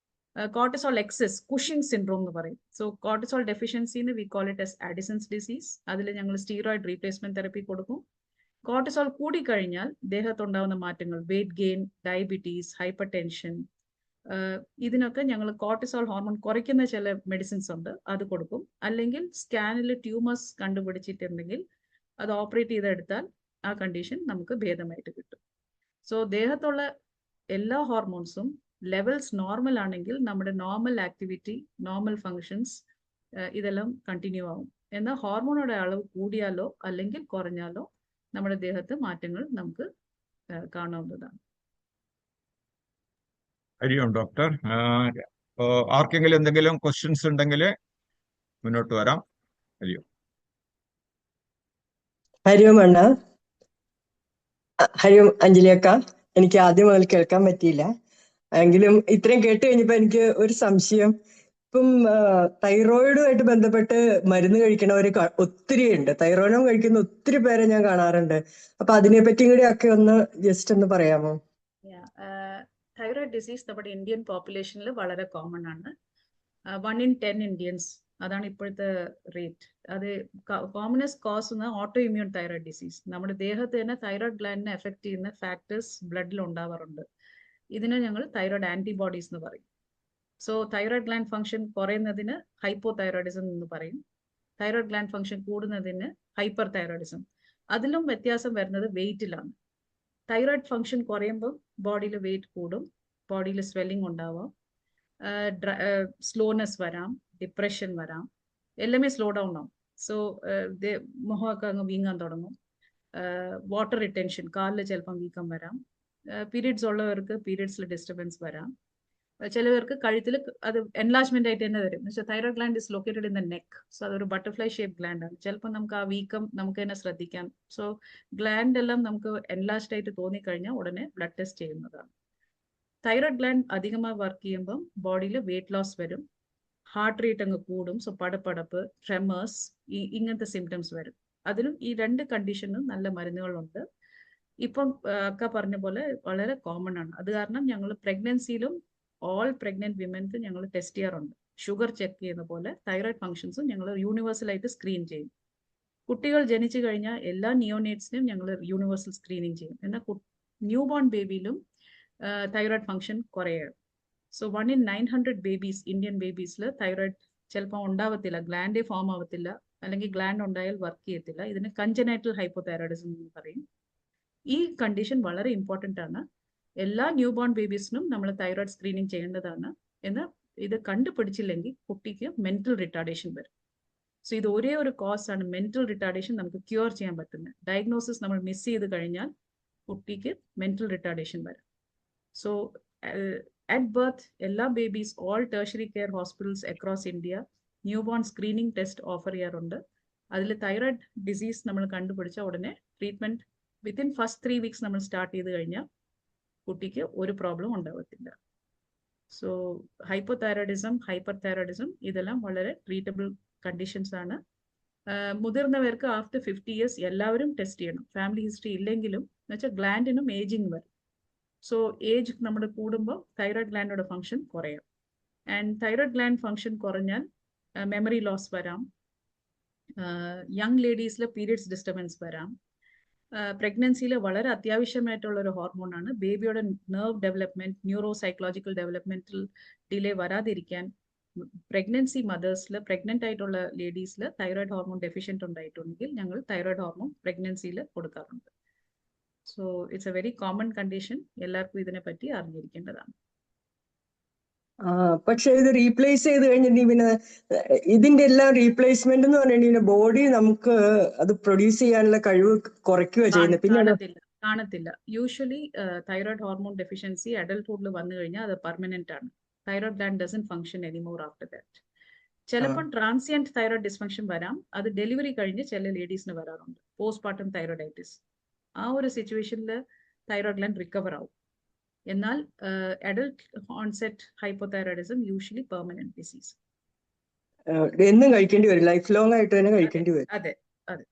കോർട്ടിസോൾ എക്സസ്, കുഷിംഗ് സിൻഡ്രോം എന്ന് പറയും. സോ കോർട്ടിസോൾ ഡെഫിഷ്യൻസിന്ന് we call it as Addison's disease. അതിൽ ഞങ്ങൾ സ്റ്റീറോയിഡ് റീപ്ലേസ്മെന്റ് തെറപ്പി കൊടുക്കും. കോർട്ടിസോൾ കൂടിക്കഴിഞ്ഞാൽ ദേഹത്തുണ്ടാവുന്ന മാറ്റങ്ങൾ, weight gain, diabetes, hypertension, ഇതിനൊക്കെ ഞങ്ങൾ കോർട്ടിസോൾ ഹോർമോൺ കുറയ്ക്കുന്ന ചില മെഡിസിൻസ് ഉണ്ട്, അത് കൊടുക്കും. അല്ലെങ്കിൽ സ്കാനിൽ ട്യൂമേഴ്സ് കണ്ടുപിടിച്ചിട്ടുണ്ടെങ്കിൽ അത് ഓപ്പറേറ്റ് ചെയ്തെടുത്താൽ ആ കണ്ടീഷൻ നമുക്ക് ഭേദമായിട്ട് കിട്ടും. സോ ദേഹത്തുള്ള എല്ലാ ഹോർമോൺസും ലെവൽസ് നോർമൽ ആണെങ്കിൽ നമ്മുടെ നോർമൽ ആക്ടിവിറ്റി, നോർമൽ ഫങ്ഷൻസ് ഇതെല്ലാം കണ്ടിന്യൂ ആവും. എന്നാൽ ഹോർമോണുടെ അളവ് കൂടിയാലോ അല്ലെങ്കിൽ കുറഞ്ഞാലോ നമ്മുടെ ദേഹത്ത് മാറ്റങ്ങൾ നമുക്ക് കാണാവുന്നതാണ്. ഹരിയോം ഡോക്ടർ. ആർക്കെങ്കിലും എന്തെങ്കിലും ക്വസ്റ്റ്യൻസ് ഉണ്ടെങ്കിൽ മുന്നോട്ട് വരാം. ഹരിയോം. ഹരിയോം അണ്ണ. ഹരിയോം അഞ്ജലിയക്ക. എനിക്ക് ആദ്യം മുതൽ കേൾക്കാൻ പറ്റിയില്ല, എങ്കിലും ഇത്രയും കേട്ട് കഴിഞ്ഞപ്പോ എനിക്ക് ഒരു സംശയം. ഇപ്പം തൈറോയിഡുമായിട്ട് ബന്ധപ്പെട്ട് മരുന്ന് കഴിക്കണവര് ഒത്തിരി ഉണ്ട്, തൈറോയിഡും കഴിക്കുന്ന ഒത്തിരി പേരെ ഞാൻ കാണാറുണ്ട്. അപ്പൊ അതിനെ പറ്റി കൂടി ഒക്കെ ഒന്ന് ജസ്റ്റ് ഒന്ന് പറയാമോ? തൈറോയിഡ് ഡിസീസ് നമ്മുടെ ഇന്ത്യൻ പോപ്പുലേഷനിൽ വളരെ കോമൺ ആണ്. 1 in 10 ഇന്ത്യൻസ്, അതാണ് ഇപ്പോഴത്തെ റേറ്റ്. അത് commonest cause autoimmune thyroid disease. നമ്മുടെ ദേഹത്ത് തന്നെ തൈറോയിഡ് ഗ്ലാൻഡിനെ എഫക്ട് ചെയ്യുന്ന ഫാക്ടേഴ്സ് ബ്ലഡിൽ ഉണ്ടാവാറുണ്ട്. ഇതിനെ ഞങ്ങൾ തൈറോയിഡ് ആന്റിബോഡീസ് എന്ന് പറയും. സോ തൈറോയിഡ് ഗ്ലാൻഡ് ഫംഗ്ഷൻ കുറയുന്നതിന് ഹൈപ്പോ തൈറോയിഡിസം എന്ന് പറയും. തൈറോയിഡ് ഗ്ലാൻഡ് ഫംഗ്ഷൻ കൂടുന്നതിന് ഹൈപ്പർ തൈറോയിഡിസം. അതിലും വ്യത്യാസം വരുന്നത് വെയിറ്റിലാണ്. തൈറോയിഡ് ഫംഗ്ഷൻ കുറയുമ്പോൾ ബോഡിയിൽ വെയിറ്റ് കൂടും, ബോഡിയിൽ സ്വെല്ലിംഗ് ഉണ്ടാവാം, സ്ലോനെസ് വരാം, ഡിപ്രഷൻ വരാം, എല്ലാമേ സ്ലോ ഡൗൺ ആവും. സോ മുഖമൊക്കെ അങ്ങ് വീങ്ങാൻ തുടങ്ങും. വാട്ടർ റിട്ടൻഷൻ, കാലിൽ ചിലപ്പം വീക്കം വരാം. പീരീഡ്സ് ഉള്ളവർക്ക് പീരീഡ്സിൽ ഡിസ്റ്റർബൻസ് വരാം. ചിലവർക്ക് കഴുത്തിൽ അത് എൻലാർജ്മെന്റ് ആയിട്ട് തന്നെ വരും. എന്നുവെച്ചാൽ thyroid gland is located in the neck. So അതൊരു ബട്ടർഫ്ലൈ ഷേപ്പ് ഗ്ലാൻഡ് ആണ്. ചിലപ്പോൾ നമുക്ക് ആ വീക്കം നമുക്ക് തന്നെ ശ്രദ്ധിക്കാം. സോ ഗ്ലാൻഡ് എല്ലാം നമുക്ക് എൻലാർജ്ഡ് ആയിട്ട് തോന്നിക്കഴിഞ്ഞാൽ ഉടനെ ബ്ലഡ് ടെസ്റ്റ് ചെയ്യുന്നതാണ്. തൈറോയ്ഡ് ഗ്ലാൻഡ് അധികമായി വർക്ക് ചെയ്യുമ്പം ബോഡിയിൽ വെയിറ്റ് ലോസ് വരും, ഹാർട്ട് റേറ്റ് അങ്ങ് കൂടും. സോ പടപ്പടപ്പ്, ട്രെമേഴ്സ്, ഇങ്ങനത്തെ സിംറ്റംസ് വരും. അതിനും ഈ 2 കണ്ടീഷനും നല്ല മരുന്നുകളുണ്ട്. ഇപ്പം അക്ക പറഞ്ഞ പോലെ വളരെ കോമൺ ആണ്. അത് കാരണം ഞങ്ങൾ പ്രഗ്നൻസിയിലും ഓൾ പ്രഗ്നന്റ് വിമൻക്ക് ഞങ്ങൾ ടെസ്റ്റ് ചെയ്യാറുണ്ട്. ഷുഗർ ചെക്ക് ചെയ്യുന്ന പോലെ തൈറോയ്ഡ് ഫംഗ്ഷൻസും ഞങ്ങൾ യൂണിവേഴ്സലായിട്ട് സ്ക്രീൻ ചെയ്യും. കുട്ടികൾ ജനിച്ചു കഴിഞ്ഞാൽ എല്ലാ നിയോനേറ്റ്സിനും ഞങ്ങൾ യൂണിവേഴ്സൽ സ്ക്രീനിങ് ചെയ്യും. എന്നാൽ ന്യൂ ബോൺ ബേബിയിലും തൈറോയ്ഡ് ഫംഗ്ഷൻ കുറയാണ്. സോ 1 in 900 ബേബീസ്, ഇന്ത്യൻ ബേബീസിൽ തൈറോയ്ഡ് ചിലപ്പോൾ ഉണ്ടാവത്തില്ല, ഗ്ലാൻഡേ ഫോം ആവത്തില്ല, അല്ലെങ്കിൽ ഗ്ലാൻഡ് ഉണ്ടായാൽ വർക്ക് ചെയ്യത്തില്ല. ഇതിന് കൺജനൈറ്റൽ ഹൈപ്പോതൈറോയിഡിസം എന്ന് പറയും. ഈ കണ്ടീഷൻ വളരെ ഇമ്പോർട്ടൻ്റ് ആണ്. എല്ലാ ന്യൂ ബോൺ ബേബീസിനും നമ്മൾ തൈറോയ്ഡ് സ്ക്രീനിങ് ചെയ്യേണ്ടതാണ്. എന്ന് ഇത് കണ്ടുപിടിച്ചില്ലെങ്കിൽ കുട്ടിക്ക് മെന്റൽ റിട്ടാർഡേഷൻ വരും. സോ ഇത് ഒരേ ഒരു കോസ് ആണ്, മെന്റൽ റിട്ടാർഡേഷൻ നമുക്ക് ക്യൂർ ചെയ്യാൻ പറ്റുന്നത്. ഡയഗ്നോസിസ് നമ്മൾ മിസ് ചെയ്ത് കഴിഞ്ഞാൽ കുട്ടിക്ക് മെന്റൽ റിട്ടാർഡേഷൻ വരും. സോ അറ്റ് ബർത്ത് എല്ലാ babies all tertiary care hospitals across India new born screening test offer ചെയ്യാറുണ്ട്. അതിൽ തൈറോയ്ഡ് ഡിസീസ് നമ്മൾ കണ്ടുപിടിച്ച ഉടനെ ട്രീറ്റ്മെന്റ് വിത്തിൻ ഫസ്റ്റ് 3 weeks നമ്മൾ സ്റ്റാർട്ട് ചെയ്ത് കഴിഞ്ഞാൽ കുട്ടിക്ക് ഒരു പ്രോബ്ലം ഉണ്ടാവത്തില്ല. സോ ഹൈപ്പോതൈറോയിഡിസം, ഹൈപ്പർ തൈറോയിഡിസം ഇതെല്ലാം വളരെ ട്രീറ്റബിൾ കണ്ടീഷൻസ് ആണ്. മുതിർന്നവർക്ക് ആഫ്റ്റർ 50 years എല്ലാവരും ടെസ്റ്റ് ചെയ്യണം. ഫാമിലി ഹിസ്റ്ററി ഇല്ലെങ്കിലും എന്നുവെച്ചാൽ ഗ്ലാൻഡിനും ഏജിങ് വരും. സോ ഏജ് നമ്മുടെ കൂടുമ്പോൾ തൈറോയ്ഡ് ഗ്ലാൻഡോടെ ഫംഗ്ഷൻ കുറയും. ആൻഡ് തൈറോയ്ഡ് ഗ്ലാൻഡ് ഫംഗ്ഷൻ കുറഞ്ഞാൽ മെമ്മറി ലോസ് വരാം, യങ് ലേഡീസിൽ പീരിയഡ്സ് ഡിസ്റ്റർബൻസ് വരാം. പ്രഗ്നൻസിയിൽ വളരെ അത്യാവശ്യമായിട്ടുള്ള ഒരു ഹോർമോണാണ്. ബേബിയുടെ nerve development, neuro psychological developmental delay വരാതിരിക്കാൻ പ്രഗ്നൻസി മദേഴ്സിൽ, പ്രഗ്നന്റ് ആയിട്ടുള്ള ലേഡീസിൽ തൈറോയ്ഡ് ഹോർമോൺ ഡെഫിഷ്യന്റ് ഉണ്ടായിട്ടുണ്ടെങ്കിൽ ഞങ്ങൾ തൈറോയ്ഡ് ഹോർമോൺ പ്രഗ്നൻസിയിൽ കൊടുക്കാറുണ്ട്. So it's a very common condition. എല്ലാവർക്കും ഇതിനെപ്പറ്റി അറിഞ്ഞിരിക്കേണ്ടതാണ്. പക്ഷെ ഇത് റീപ്ലേസ് ചെയ്ത് കഴിഞ്ഞിട്ട് പിന്നെ ഇതിന്റെ എല്ലാം റീപ്ലേസ്മെന്റ് എന്ന് പറഞ്ഞിട്ടുണ്ടെങ്കിൽ ബോഡി നമുക്ക് അത് പ്രൊഡ്യൂസ് ചെയ്യാനുള്ള കഴിവ് കുറയ്ക്കുക ചെയ്യുന്നത്. പിന്നെ കാണത്തില്ല. യൂഷ്വലി തൈറോയ്ഡ് ഹോർമോൺ ഡെഫിഷ്യൻസി അഡൽട്ട്ഹുഡിൽ വന്നു കഴിഞ്ഞാൽ അത് പെർമനന്റ് ആണ്. Thyroid gland doesn't function anymore after that. ചിലപ്പോൾ ട്രാൻസിയന്റ് തൈറോയ്ഡ് ഡിസ്ഫങ്ഷൻ വരാം. അത് ഡെലിവറി കഴിഞ്ഞ് ചില ലേഡീസിന് വരാറുണ്ട്, പോസ്റ്റ്പാർട്ടം തൈറോയിഡൈറ്റിസ്. ആ ഒരു സിറ്റുവേഷനിൽ തൈറോയ്ഡ് ഗ്ലാൻഡ് റിക്കവർ ആവും. എന്നാൽ adult onset hypothyroidism usually permanent disease. എന്നും കഴിക്കേണ്ടി വരും, ലൈഫ് ലോങ് ആയിട്ട് തന്നെ കഴിക്കേണ്ടി വരും. അതെ അതെ,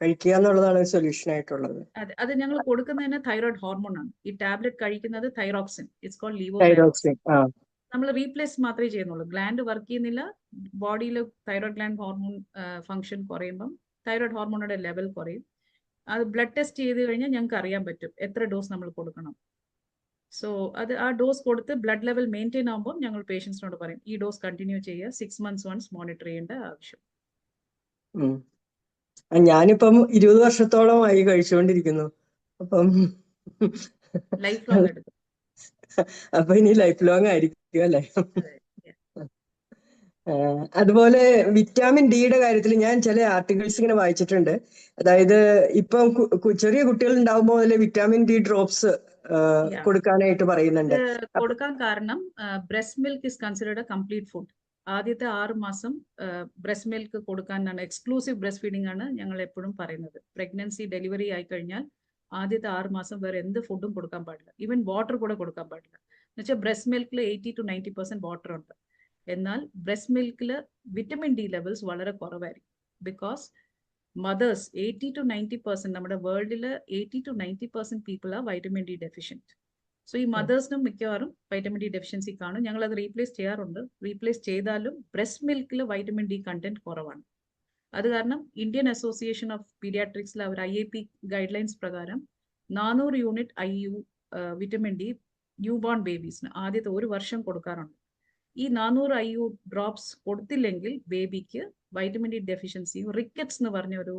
കഴിക്കുക എന്നുള്ളതാണ് സൊല്യൂഷൻ ആയിട്ടുള്ളത്. അതെ, അത് ഞങ്ങൾ കൊടുക്കുന്നതിന് തൈറോയ്ഡ് ഹോർമോൺ ആണ്. ഈ ടാബ്ലറ്റ് കഴിക്കുന്നത് തൈറോക്സിൻ, ഇറ്റ്സ് കോൾഡ് തൈറോക്സിൻ. നമ്മൾ റീപ്ലേസ് മാത്രമേ ചെയ്യുന്നുള്ളൂ. ഗ്ലാൻഡ് വർക്ക് ചെയ്യുന്നില്ല, ബോഡിയിൽ തൈറോയ്ഡ് ഗ്ലാൻഡ് ഹോർമോൺ ഫംഗ്ഷൻ കുറയുമ്പം തൈറോയ്ഡ് ഹോർമോണുടെ ലെവൽ കുറയും. അത് ബ്ലഡ് ടെസ്റ്റ് ചെയ്ത് കഴിഞ്ഞാൽ ഞങ്ങൾക്ക് അറിയാൻ പറ്റും എത്ര ഡോസ് നമ്മൾ കൊടുക്കണം. സോ അത് ആ ഡോസ് കൊടുത്ത് ബ്ലഡ് ലെവൽ മെയിൻറ്റെയിൻ ആകുമ്പോൾ ഞങ്ങൾ പേഷ്യൻസിനോട് പറയും ഈ ഡോസ് കണ്ടിന്യൂ ചെയ്യുക, 6 months വൺസ് മോണിറ്റർ ചെയ്യേണ്ട ആവശ്യം. ഞാനിപ്പം 20 വർഷത്തോളമായി കഴിച്ചുകൊണ്ടിരിക്കുന്നു. അപ്പം ലൈഫ് ലോങ് എടുക്കും. അപ്പൊ ഇനി ലൈഫ് ലോങ് ആയിരിക്കും അല്ലേ? അതുപോലെ വിറ്റാമിൻ ഡിയുടെ കാര്യത്തിൽ ഞാൻ ചില ആർട്ടിക്കിൾസ് ഇങ്ങനെ വായിച്ചിട്ടുണ്ട്. അതായത് ഇപ്പം ചെറിയ കുട്ടികൾ ഉണ്ടാവുമ്പോൾ മുതലേ വിറ്റാമിൻ ഡി ഡ്രോപ്സ് കൊടുക്കാനായിട്ട് പറയുന്നുണ്ട്. കൊടുക്കാൻ കാരണം breast milk is considered A complete food. ആദ്യത്തെ 6 മാസം ബ്രസ്റ്റ് മിൽക്ക് കൊടുക്കാനാണ്, എക്സ്ക്ലൂസീവ് ബ്രസ്റ്റ് ഫീഡിംഗ് ആണ് ഞങ്ങൾ എപ്പോഴും പറയുന്നത്. പ്രഗ്നൻസി ഡെലിവറി ആയി കഴിഞ്ഞാൽ ആദ്യത്തെ 6 മാസം വേറെ എന്ത് ഫുഡും കൊടുക്കാൻ പാടില്ല, ഈവൻ വാട്ടർ കൂടെ കൊടുക്കാൻ പാടില്ല. എന്നുവെച്ചാൽ ബ്രസ്റ്റ് മിൽക്കിൽ 80 to 90% വാട്ടർ ഉണ്ട്. എന്നാൽ ബ്രസ്റ്റ് മിൽക്കിൽ വിറ്റമിൻ ഡി ലെവൽസ് വളരെ കുറവായിരിക്കും. ബിക്കോസ് മദേഴ്സ് 80 to 90%, നമ്മുടെ വേൾഡിൽ 80 to 90% പീപ്പിൾ ആ വൈറ്റമിൻ ഡി ഡെഫിഷ്യൻറ്റ്. സോ ഈ മദേഴ്സിനും മിക്കവാറും വൈറ്റമിൻ ഡി ഡെഫിഷ്യൻസി കാണും. ഞങ്ങൾ അത് റീപ്ലേസ് ചെയ്യാറുണ്ട്. റീപ്ലേസ് ചെയ്താലും ബ്രസ്റ്റ് മിൽക്കിൽ വൈറ്റമിൻ ഡി കണ്ടന്റ് കുറവാണ്. അത് കാരണം ഇന്ത്യൻ അസോസിയേഷൻ ഓഫ് പീഡിയാട്രിക്സിൽ അവർ IAP ഗൈഡ് ലൈൻസ് പ്രകാരം 400 unit IU vitamin D newborn ബേബീസിന് ആദ്യത്തെ 1 വർഷം കൊടുക്കാറുണ്ട്. ഈ 400 IU ഡ്രോപ്സ് കൊടുത്തില്ലെങ്കിൽ ബേബിക്ക് വൈറ്റമിൻ ഡി ഡെഫിഷ്യൻസി, റിക്കറ്റ്സ് എന്ന് പറഞ്ഞ ഒരു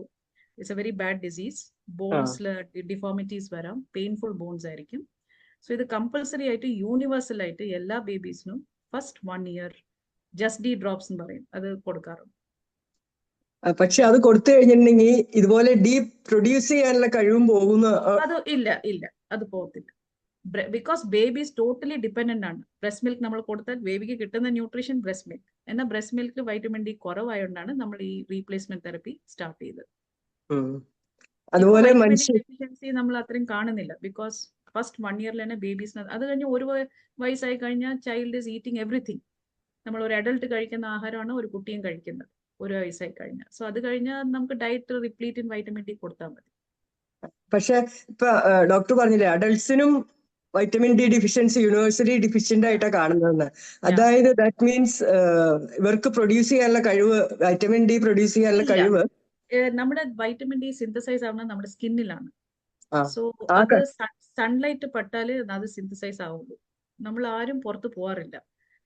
it's a very bad disease. ബോൺസിൽ ഡിഫോമിറ്റീസ് വരാം, പെയിൻഫുൾ ബോൺസ് ആയിരിക്കും. സോ ഇത് കമ്പൽസറി ആയിട്ട് യൂണിവേഴ്സൽ ആയിട്ട് എല്ലാ ബേബീസിനും first 1 year just D drops എന്ന് പറയും, അത് കൊടുക്കാറുണ്ട്. പക്ഷെ അത് കൊടുത്തു കഴിഞ്ഞിട്ടുണ്ടെങ്കിൽ ഇതുപോലെ ഡീ പ്രൊഡ്യൂസ് ചെയ്യാനുള്ള കഴിവും പോകുന്ന അത് ഇല്ല. അത് പോകത്തില്ല. Because baby is totally dependent ആണ്. ബ്രസ്റ്റ് മിൽക്ക് നമ്മൾ കൊടുത്താൽ ബേബിക്ക് കിട്ടുന്ന ന്യൂട്രീഷൻ ബ്രസ്റ്റ് മിൽക്ക്. എന്നാൽ ബ്രസ്റ്റ് മിൽക്ക് വൈറ്റമിൻ ഡി കുറവായതുകൊണ്ടാണ് നമ്മൾ ഈ റീപ്ലേസ്മെന്റ് തെറപ്പി സ്റ്റാർട്ട് ചെയ്തത്. അതുപോലെ വൈറ്റമിൻ ഡി മനുഷ്യ ഡെഫിഷ്യൻസി നമ്മൾ അത്രയും കാണുന്നില്ല. ബിക്കോസ് ഫസ്റ്റ് 1 ഇയറിൽ തന്നെ ബേബീസിന്, അത് കഴിഞ്ഞ് 1 വയസ്സായി കഴിഞ്ഞാൽ ചൈൽഡ് ഈസ് ഈറ്റിംഗ് എവറിഥിങ്. നമ്മൾ ഒരു അഡൾട്ട് കഴിക്കുന്ന ആഹാരമാണ് ഒരു കുട്ടിയും കഴിക്കുന്നത് 1 വയസ്സായി കഴിഞ്ഞാൽ. സോ അത് കഴിഞ്ഞാൽ നമുക്ക് ഡയറ്റ് റിപ്ലീറ്റ് ഇൻ വൈറ്റമിൻ ഡി കൊടുത്താൽ മതി. പക്ഷെ ഇപ്പൊ ഡോക്ടർ പറഞ്ഞില്ലേ അഡൾട്ട്സിനും വൈറ്റമിൻ ഡി ഡിഫിഷ്യൻസി യൂണിവേഴ്സലി ഡിഫിഷ്യന്റ് ആയിട്ടാണ് കാണുന്നതെന്ന്. അതായത് ദാറ്റ് മീൻസ് ഇവർക്ക് പ്രൊഡ്യൂസ് ചെയ്യാനുള്ള കഴിവ്, വൈറ്റമിൻ ഡി പ്രൊഡ്യൂസ് ചെയ്യാനുള്ള ഇല്ല. കഴിവ് നമ്മുടെ വൈറ്റമിൻ ഡി സിന്തസൈസ് ആവുന്നത് നമ്മുടെ സ്കിന്നിലാണ്. ആ, സോ ആ അത് ക- സൺലൈറ്റ് പട്ടാലേ അത് സിന്തസൈസ് ആവുള്ളൂ. നമ്മൾ ആരും പുറത്ത് പോകാറില്ല.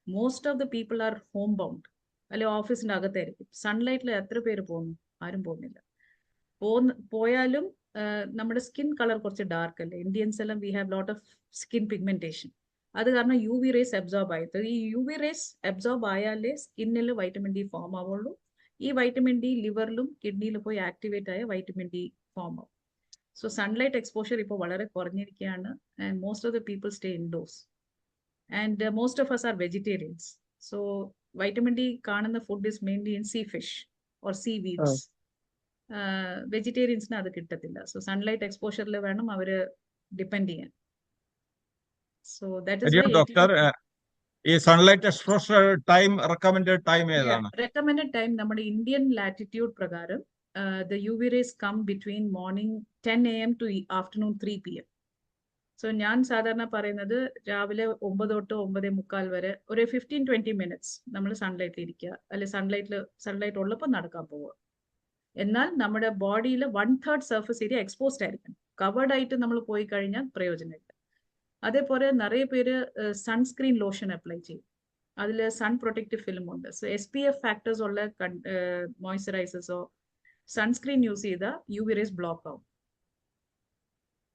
Most of the people are home bound, അല്ലെ ഓഫീസിന്റെ അകത്തായിരിക്കും. സൺലൈറ്റിൽ എത്ര പേര് പോകുന്നു? ആരും പോകുന്നില്ല. പോയാലും നമ്മുടെ സ്കിൻ കളർ കുറച്ച് ഡാർക്ക് അല്ലേ. ഇന്ത്യൻസ് എല്ലാം we have lot of skin pigmentation. അത് കാരണം യു വി റേസ് അബ്സോർബ് ആയത്. ഈ യു വി റേസ് അബ്സോർബ് ആയാലേ സ്കിന്നിൽ വൈറ്റമിൻ ഡി ഫോം ആവുള്ളൂ. ഈ വൈറ്റമിൻ ഡി ലിവറിലും കിഡ്നിയിലും പോയി ആക്ടിവേറ്റ് ആയ വൈറ്റമിൻ ഡി ഫോം ആവും. സോ സൺലൈറ്റ് എക്സ്പോഷർ ഇപ്പോൾ വളരെ കുറഞ്ഞിരിക്കുകയാണ്. And most of the people stay indoors. And most of us are vegetarians. So vitamin D കാണുന്ന food is mainly in sea fish or seaweeds. വെജിറ്റേറിയൻസിന് അത് കിട്ടത്തില്ല. സോ സൺലൈറ്റ് എക്സ്പോഷറിൽ വേണം അവര് ഡിപ്പെൻഡ് ചെയ്യാൻ. So that is why doctor, ഈ sunlight exposure time, recommended time ഏതാണ്? റെക്കമെൻഡഡ് ടൈം നമ്മുടെ ഇന്ത്യൻ ലാറ്റിറ്റ്യൂഡ് പ്രകാരം the UV rays come between morning 10 AM to afternoon 3 PM. So ഞാൻ സാധാരണ പറയുന്നത് രാവിലെ 9 തൊട്ട് 9:45 വരെ ഒരു 15-20 മിനിറ്റ്സ് നമ്മൾ സൺലൈറ്റിൽ ഇരിക്കുക, അല്ലെ സൺലൈറ്റ് ഉള്ളപ്പോൾ നടക്കാൻ പോവുക. എന്നാൽ നമ്മുടെ ബോഡിയിൽ 1/3 സർഫസ് ഏരിയ എക്സ്പോസ്ഡ് ആയിരിക്കണം. കവേർഡ് ആയിട്ട് നമ്മൾ പോയി കഴിഞ്ഞാൽ പ്രയോജനമില്ല. അതേപോലെ നിറയെ പേര് സൺസ്ക്രീൻ ലോഷൻ അപ്ലൈ ചെയ്യും. അതിൽ സൺ പ്രൊട്ടക്റ്റീവ് ഫിലിം ഉണ്ട്. സോ SPF ഫാക്ടേഴ്സ് ഉള്ള മോയ്സ്ചറൈസേഴ്സോ സൺസ്ക്രീൻ യൂസ് ചെയ്ത UV റേസ് ബ്ലോക്ക് ആവും.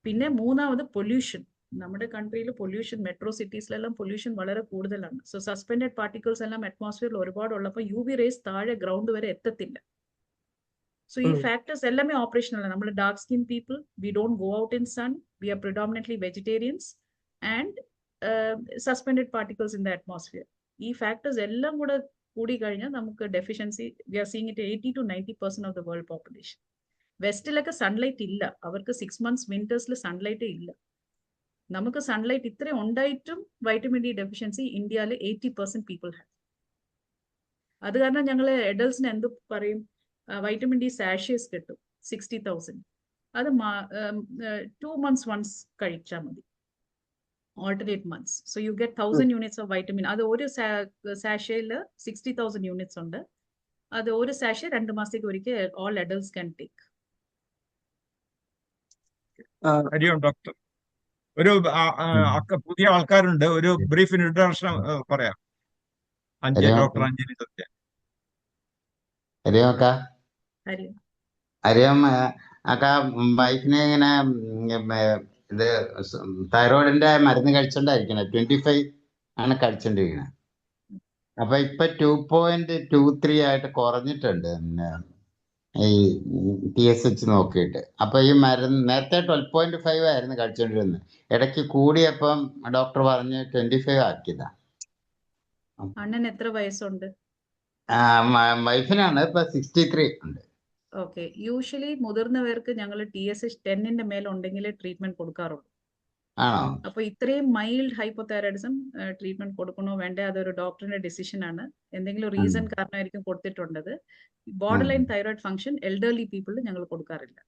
പിന്നെ മൂന്നാമത് പൊല്യൂഷൻ. നമ്മുടെ കൺട്രിയിൽ പൊല്യൂഷൻ, മെട്രോ സിറ്റീസിലെല്ലാം പൊല്യൂഷൻ വളരെ കൂടുതലാണ്. സോ സസ്പെൻഡഡ് പാർട്ടിക്കിൾസ് എല്ലാം അറ്റ്മോസ്ഫിയറിൽ ഒരുപാട് ഉള്ളപ്പോൾ UV റേസ് താഴെ ഗ്രൗണ്ട് വരെ എത്തത്തില്ല. സോ ഈ ഫാക്ടേഴ്സ് എല്ലാമേ ഓപ്പറേഷണൽ ആണ്. നമ്മൾ dark skin people, we don't go out in sun, we are predominantly vegetarians and suspended particles in the atmosphere. ഈ ഫാക്ടേഴ്സ് എല്ലാം കൂടെ കൂടി കഴിഞ്ഞാൽ നമുക്ക് deficiency, we are seeing it 80 to 90% of the world population. വെസ്റ്റിലൊക്കെ സൺലൈറ്റ് ഇല്ല. അവർക്ക് 6 months വിന്റേഴ്സിൽ സൺലൈറ്റേ ഇല്ല. നമുക്ക് സൺലൈറ്റ് ഇത്രയും ഉണ്ടായിട്ടും വൈറ്റമിൻ ഡി ഡെഫിഷ്യൻസി ഇന്ത്യയിൽ 80% പീപ്പിൾ ഹാവ്. അത് കാരണം ഞങ്ങൾ അഡൽട്സിന് എന്ത് പറയും, വൈറ്റമിൻ ഡി സാഷേസ് കിട്ടും 60,000. അത് 2 months വൺസ് കഴിച്ചാൽ മതി, alternate months. So you get 1000 units of vitamin. അത് ഒരു സാഷയിൽ 60,000 units ഉണ്ട്. അത് ഒരു സാഷെ 2 മാസത്തേക്ക് ഒരിക്കൽ all adults can take. Hari Om doctor. ഒരു പുതിയ ആൾക്കാരുണ്ട്, ഒരു ബ്രീഫ് ഇൻട്രൊഡക്ഷൻ പറയാം. ഡോക്ടർ അഞ്ജലി സത്യ. ഹരിയോം അക്ക. ഹരിയം. ഹരിയോം അക്ക, വൈഫിനെ ഇങ്ങനെ ഇത് തൈറോയിഡിന്റെ മരുന്ന് കഴിച്ചോണ്ടായിരിക്കണേ. 25 ആണ് കഴിച്ചോണ്ടിരിക്കണേ. അപ്പൊ ഇപ്പൊ 2.23 ആയിട്ട് കുറഞ്ഞിട്ടുണ്ട് ഈ TSH നോക്കിയിട്ട്. അപ്പൊ ഈ മരുന്ന് നേരത്തെ 12.5 ആയിരുന്നു കഴിച്ചോണ്ടിരുന്നത്. ഇടയ്ക്ക് കൂടിയപ്പം ഡോക്ടർ പറഞ്ഞ് 25 ആക്കിയതാ. അണ്ണൻ എത്ര വയസ്സുണ്ട്? വൈഫിനാണ് ഇപ്പൊ 63 ഉണ്ട്. ഓക്കെ. യൂഷ്വലി മുതിർന്നവർക്ക് ഞങ്ങൾ TSH 10ന്റെ മേലുണ്ടെങ്കിലേ ട്രീറ്റ്മെന്റ് കൊടുക്കാറുള്ളൂ. ആണോ? അപ്പൊ ഇത്രയും മൈൽഡ് ഹൈപ്പോതൈറോയിഡിസം ട്രീറ്റ്മെന്റ് കൊടുക്കണോ വേണ്ടേ, അതൊരു ഡോക്ടറിന്റെ ഡിസിഷൻ ആണ്. എന്തെങ്കിലും റീസൺ കാരണമായിരിക്കും കൊടുത്തിട്ടുണ്ടത്. Borderline thyroid function elderly പീപ്പിളിൽ ഞങ്ങൾ കൊടുക്കാറില്ല.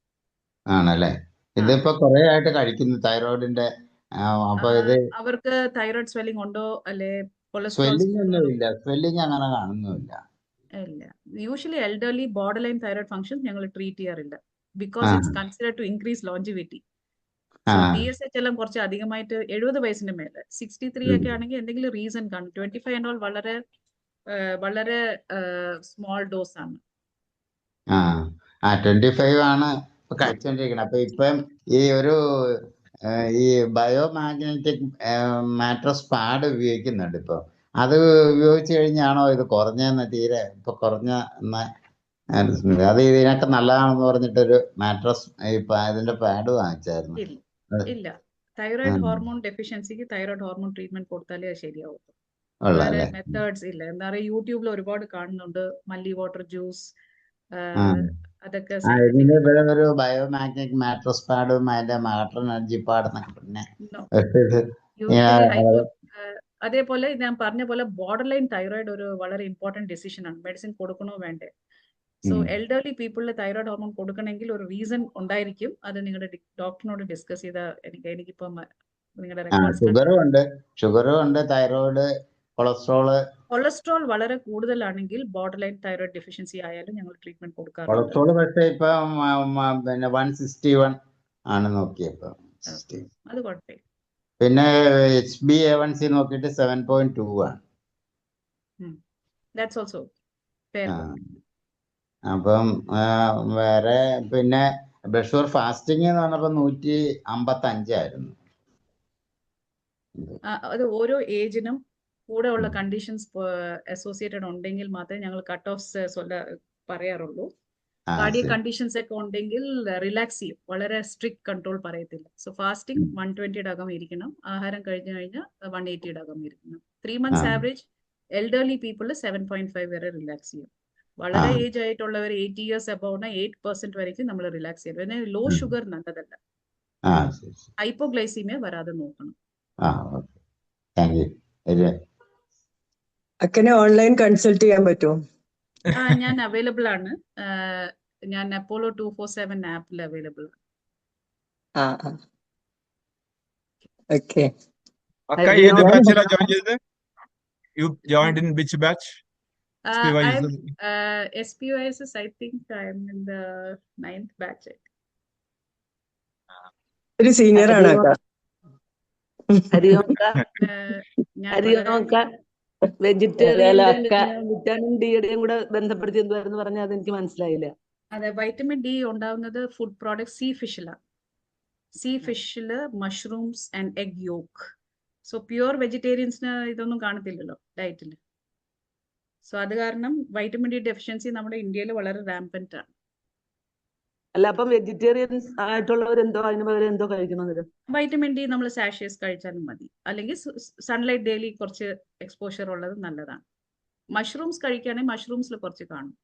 ആണല്ലേ? ഇതിപ്പോ കുറെ ആയിട്ട് കഴിക്കുന്നു തൈറോയിഡിന്റെ. അപ്പൊ ഇത് അവർക്ക് തൈറോയിഡ് സ്വെല്ലിംഗ് ഉണ്ടോ, അല്ലെ കൊളസ്ട്രോൾ? സ്വെല്ലിംഗ് ഒന്നും ഇല്ല, സ്വെല്ലിംഗ് അങ്ങനെ കാണുന്നില്ല. ഇല്ല. Usually elderly borderline thyroid function ഞങ്ങൾ ട്രീറ്റ് ചെയ്യാറില്ല. Because it's considered to increase longevity. TSH എല്ലാം കുറച്ച് അധികമായിട്ട് 70 വയസ്സിന്റെ മേലെ, 63 ഒക്കെ ആണെങ്കിൽ എന്തെങ്കിലും റീസൺ കാണും. 25 and all വളരെ വളരെ സ്മോൾ ഡോസ് ആണ്. 25 ആണ് ഇപ്പൊ കഴിച്ചോണ്ടിരിക്കുന്നത്. അപ്പൊ ഇപ്പം ഈ ഒരു ഈ ബയോമാഗ്നറ്റിക് മാട്രസ് പാഡ് ഉപയോഗിക്കുന്നുണ്ട് ഇപ്പൊ. അത് ഉപയോഗിച്ച് കഴിഞ്ഞാണോ ഇത് കുറഞ്ഞെന്ന്? തീരെ ഇപ്പൊ കുറഞ്ഞ അത് ഇതിനൊക്കെ നല്ലതാണെന്ന് പറഞ്ഞിട്ടൊരു മാട്രസ് ഇതിന്റെ പാഡ് വാങ്ങിച്ചായിരുന്നു. ഇല്ല, തൈറോയിഡ് ഹോർമോൺ ഡെഫിഷ്യൻസിക്ക് തൈറോയിഡ് ഹോർമോൺ ട്രീറ്റ്മെന്റ് കൊടുത്താലേ അത് ശരിയാവും. ഉള്ള വേറെ അല്ലേ? മെത്തേഡ്സ് ഇല്ല. എന്താ പറയുക, യൂട്യൂബിൽ ഒരുപാട് കാണുന്നുണ്ട്, മല്ലി വാട്ടർ ജ്യൂസ്, ആ അതൊക്കെ ആ ഇതിന് സയന്റിഫിക്. ഇവിടെ ഒരു ബയോമാഗ്നറ്റിക് മാട്രസ് പാഡും അതിന്റെ മാറ്റർ എനർജി പാടെന്നൊക്കെ പിന്നെ യൂഷ്വലി ഹൈപ്പോ അതേപോലെ ഞാൻ പറഞ്ഞ പോലെ ബോർഡർ ലൈൻ തൈറോയിഡ് ഒരു വളരെ ഇമ്പോർട്ടന്റ് ഡിസിഷൻ ആണ്. മെഡിസിൻ കൊടുക്കണോ വേണ്ടേ? സോ എൽഡർലി പീപ്പിളിൽ തൈറോയിഡ് ഹോർമോൺ കൊടുക്കണമെങ്കിൽ ഒരു റീസൺ ഉണ്ടായിരിക്കും. അത് നിങ്ങളുടെ ഡോക്ടറിനോട് ഡിസ്കസ് ചെയ്താൽ എനിക്കിപ്പം നിങ്ങളുടെ റെക്കോർഡ്സ്. ഷുഗറും ഉണ്ട്, തൈറോയിഡ്, കൊളസ്ട്രോള്. കൊളസ്ട്രോൾ വളരെ കൂടുതലാണെങ്കിൽ ബോർഡർ ലൈൻ തൈറോയിഡ് ഡെഫിഷ്യൻസി ആയാലും ഞങ്ങൾ ട്രീറ്റ്മെന്റ് കൊടുക്കാറുണ്ട്. കൊളസ്ട്രോള് പക്ഷേ ഇപ്പൊ പിന്നെ 161 ആണ് നോക്കിയപ്പോ. അത് കുഴപ്പമില്ല. പിന്നെ HbA1c നോക്കിയിട്ട് 7.2 ആണ്. That's also fair. അപ്പം വേറെ പിന്നെ ബ്ലഡ് ഷുഗർ ഫാസ്റ്റിംഗ് എന്ന് പറഞ്ഞപ്പോ 155 ആയിരുന്നു. അത് ഓരോ ഏജിനും കൂടെ ഉള്ള കണ്ടീഷൻസ് അസോസിയേറ്റഡ് ഉണ്ടെങ്കിൽ മാത്രമേ ഞങ്ങൾ കട്ട് ഓഫ്സ് പറയാറുള്ളൂ. കാർഡിയക് കണ്ടീഷൻസ് ഒക്കെ ഉണ്ടെങ്കിൽ റിലാക്സ് ചെയ്യും. വളരെ സ്ട്രിക്ട് കൺട്രോൾ പറയത്തില്ല. സോ ഫാസ്റ്റിംഗ് 120 അകം ഇരിക്കണം. ആഹാരം കഴിഞ്ഞു കഴിഞ്ഞാൽ 180 അകം ഇരിക്കണം. 3 months ആവറേജ് എൽഡർലി പീപ്പിൾ 7.5 വരെ റിലാക്സ് ചെയ്യും. വളരെ ഏജ് ആയിട്ടുള്ളവർ 80 years അബൌവ് 8% വരയ്ക്കും നമ്മൾ റിലാക്സ് ചെയ്യും. പിന്നെ ലോ ഷുഗർ നല്ലതല്ല. ഹൈപ്പോഗ്ലൈസീമിയ വരാതെ നോക്കണം. അങ്ങനെ ഓൺലൈൻ കൺസൾട്ട് ചെയ്യാൻ പറ്റുമോ? ഞാൻ അവൈലബിൾ ആണ്. ഞാൻ അപ്പോളോ 247 ആപ്പിൽ അവൈലബിൾ ആണ്. ഓക്കെ. അക്ക ഏത് ബാച്ചിലാ ജോയിൻ ചെയ്തത്? You joined in which batch? SPYSS, I think I'm in the 9th batch. ഒരു സീനിയർ ആണ് അക്ക. വിറ്റാമിൻ ഡിയുടെയും കൂടെ ബന്ധപ്പെടുത്തി എന്തായിരുന്നു പറഞ്ഞാൽ അതെനിക്ക് മനസ്സിലായില്ല. അതെ, വൈറ്റമിൻ ഡി ഉണ്ടാവുന്നത് ഫുഡ് പ്രോഡക്റ്റ് സീ ഫിഷിലാണ്. സീ ഫിഷില് mushrooms and egg yolk. So pure വെജിറ്റേറിയൻസിന് ഇതൊന്നും കാണത്തില്ലല്ലോ ഡയറ്റിൽ. സോ അത് കാരണം വൈറ്റമിൻ ഡി ഡെഫിഷ്യൻസി നമ്മുടെ ഇന്ത്യയിൽ വളരെ റാമ്പന്റ് ആണ്. അല്ല, അപ്പം വെജിറ്റേറിയൻസ് ആയിട്ടുള്ളവർ എന്തോ അതിന് പകരം എന്തോ കഴിക്കണമെന്നില്ല. വൈറ്റമിൻ ഡി നമ്മൾ സാഷേസ് കഴിച്ചാലും മതി. അല്ലെങ്കിൽ സൺലൈറ്റ് ഡെയിലി കുറച്ച് എക്സ്പോഷർ ഉള്ളത് നല്ലതാണ്. മഷ്റൂംസ് കഴിക്കുകയാണെങ്കിൽ മഷ്റൂംസിൽ കുറച്ച് കാണും.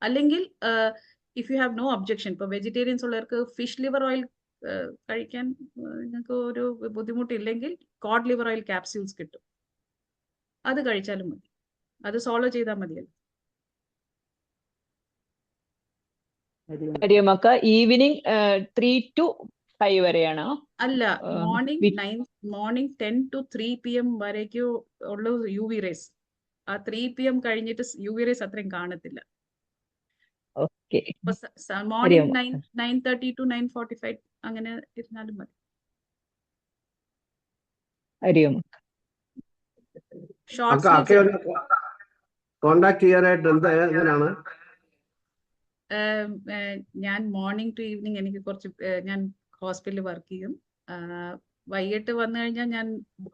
അല്ലെങ്കിൽ if you have no objection, ഇപ്പോൾ വെജിറ്റേറിയൻസ് ഉള്ളവർക്ക് ഫിഷ് ലിവർ ഓയിൽ കഴിക്കാൻ നിങ്ങൾക്ക് ഒരു ബുദ്ധിമുട്ടില്ലെങ്കിൽ കോഡ് ലിവർ ഓയിൽ ക്യാപ്സ്യൂൾസ് കിട്ടും. അത് കഴിച്ചാലും മതി. അത് സോളോ ചെയ്താൽ മതിയല്ലോ. ഹരിയമ്മക്ക, ഈവനിങ് 3 to 5 വരെയാണോ? അല്ല, മോർണിംഗ് 10 to 3 PM വരേക്കും ഉള്ള UV റേസ്. ആ 3 PM കഴിഞ്ഞിട്ട് UV റേസ് അത്രയും കാണത്തില്ല. മോർണിംഗ് 9:30 to 9:45 അങ്ങനെ ഇരുന്നാലും മതി. കോണ്ടാക്ട് ചെയ്യാനായിട്ട് എങ്ങനെയാണ്? ഞാൻ മോർണിംഗ് ടു ഈവനിങ് എനിക്ക് കുറച്ച് ഞാൻ ഹോസ്പിറ്റലിൽ വർക്ക് ചെയ്യും. വൈകിട്ട് വന്നു കഴിഞ്ഞാൽ ഞാൻ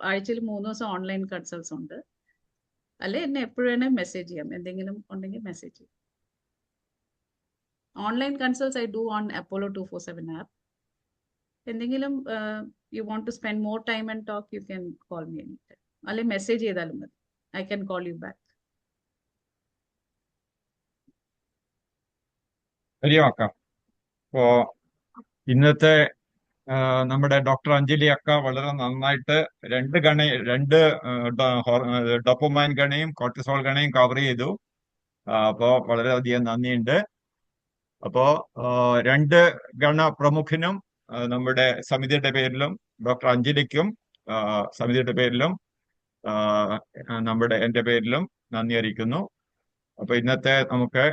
ആഴ്ചയിൽ 3 ദിവസം ഓൺലൈൻ കൺസൾട്ട്സ് ഉണ്ട്. അല്ലെ എന്നെ എപ്പോഴും മെസ്സേജ് ചെയ്യാം. എന്തെങ്കിലും ഉണ്ടെങ്കിൽ മെസ്സേജ് ചെയ്യും. Online consults I do on Apollo 247 app. എന്തെങ്കിലും you want to spend more time and talk, you can call me any time. അല്ലെങ്കിൽ മെസ്സേജ് ചെയ്താലും മതി. I can call you back. ശരിയാക്കാം. അപ്പോ ഇന്നത്തെ നമ്മുടെ ഡോക്ടർ അഞ്ജലി അക്ക വളരെ നന്നായിട്ട് രണ്ട് ഡോപ്പമൈൻ ഗണയും കോർട്ടിസോൾ ഗണയും കവർ ചെയ്തു. അപ്പോൾ വളരെയധികം നന്ദിയുണ്ട്. അപ്പോ 2 ഗണ പ്രമുഖനും നമ്മുടെ സമിതിയുടെ പേരിലും ഡോക്ടർ അഞ്ജലിക്കും സമിതിയുടെ പേരിലും എൻ്റെ പേരിലും നന്ദി അറിയിക്കുന്നു. അപ്പൊ ഇന്നത്തെ നമുക്ക്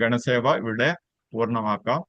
ഗണസേവ ഇവിടെ പൂർണ്ണമാക്കാം.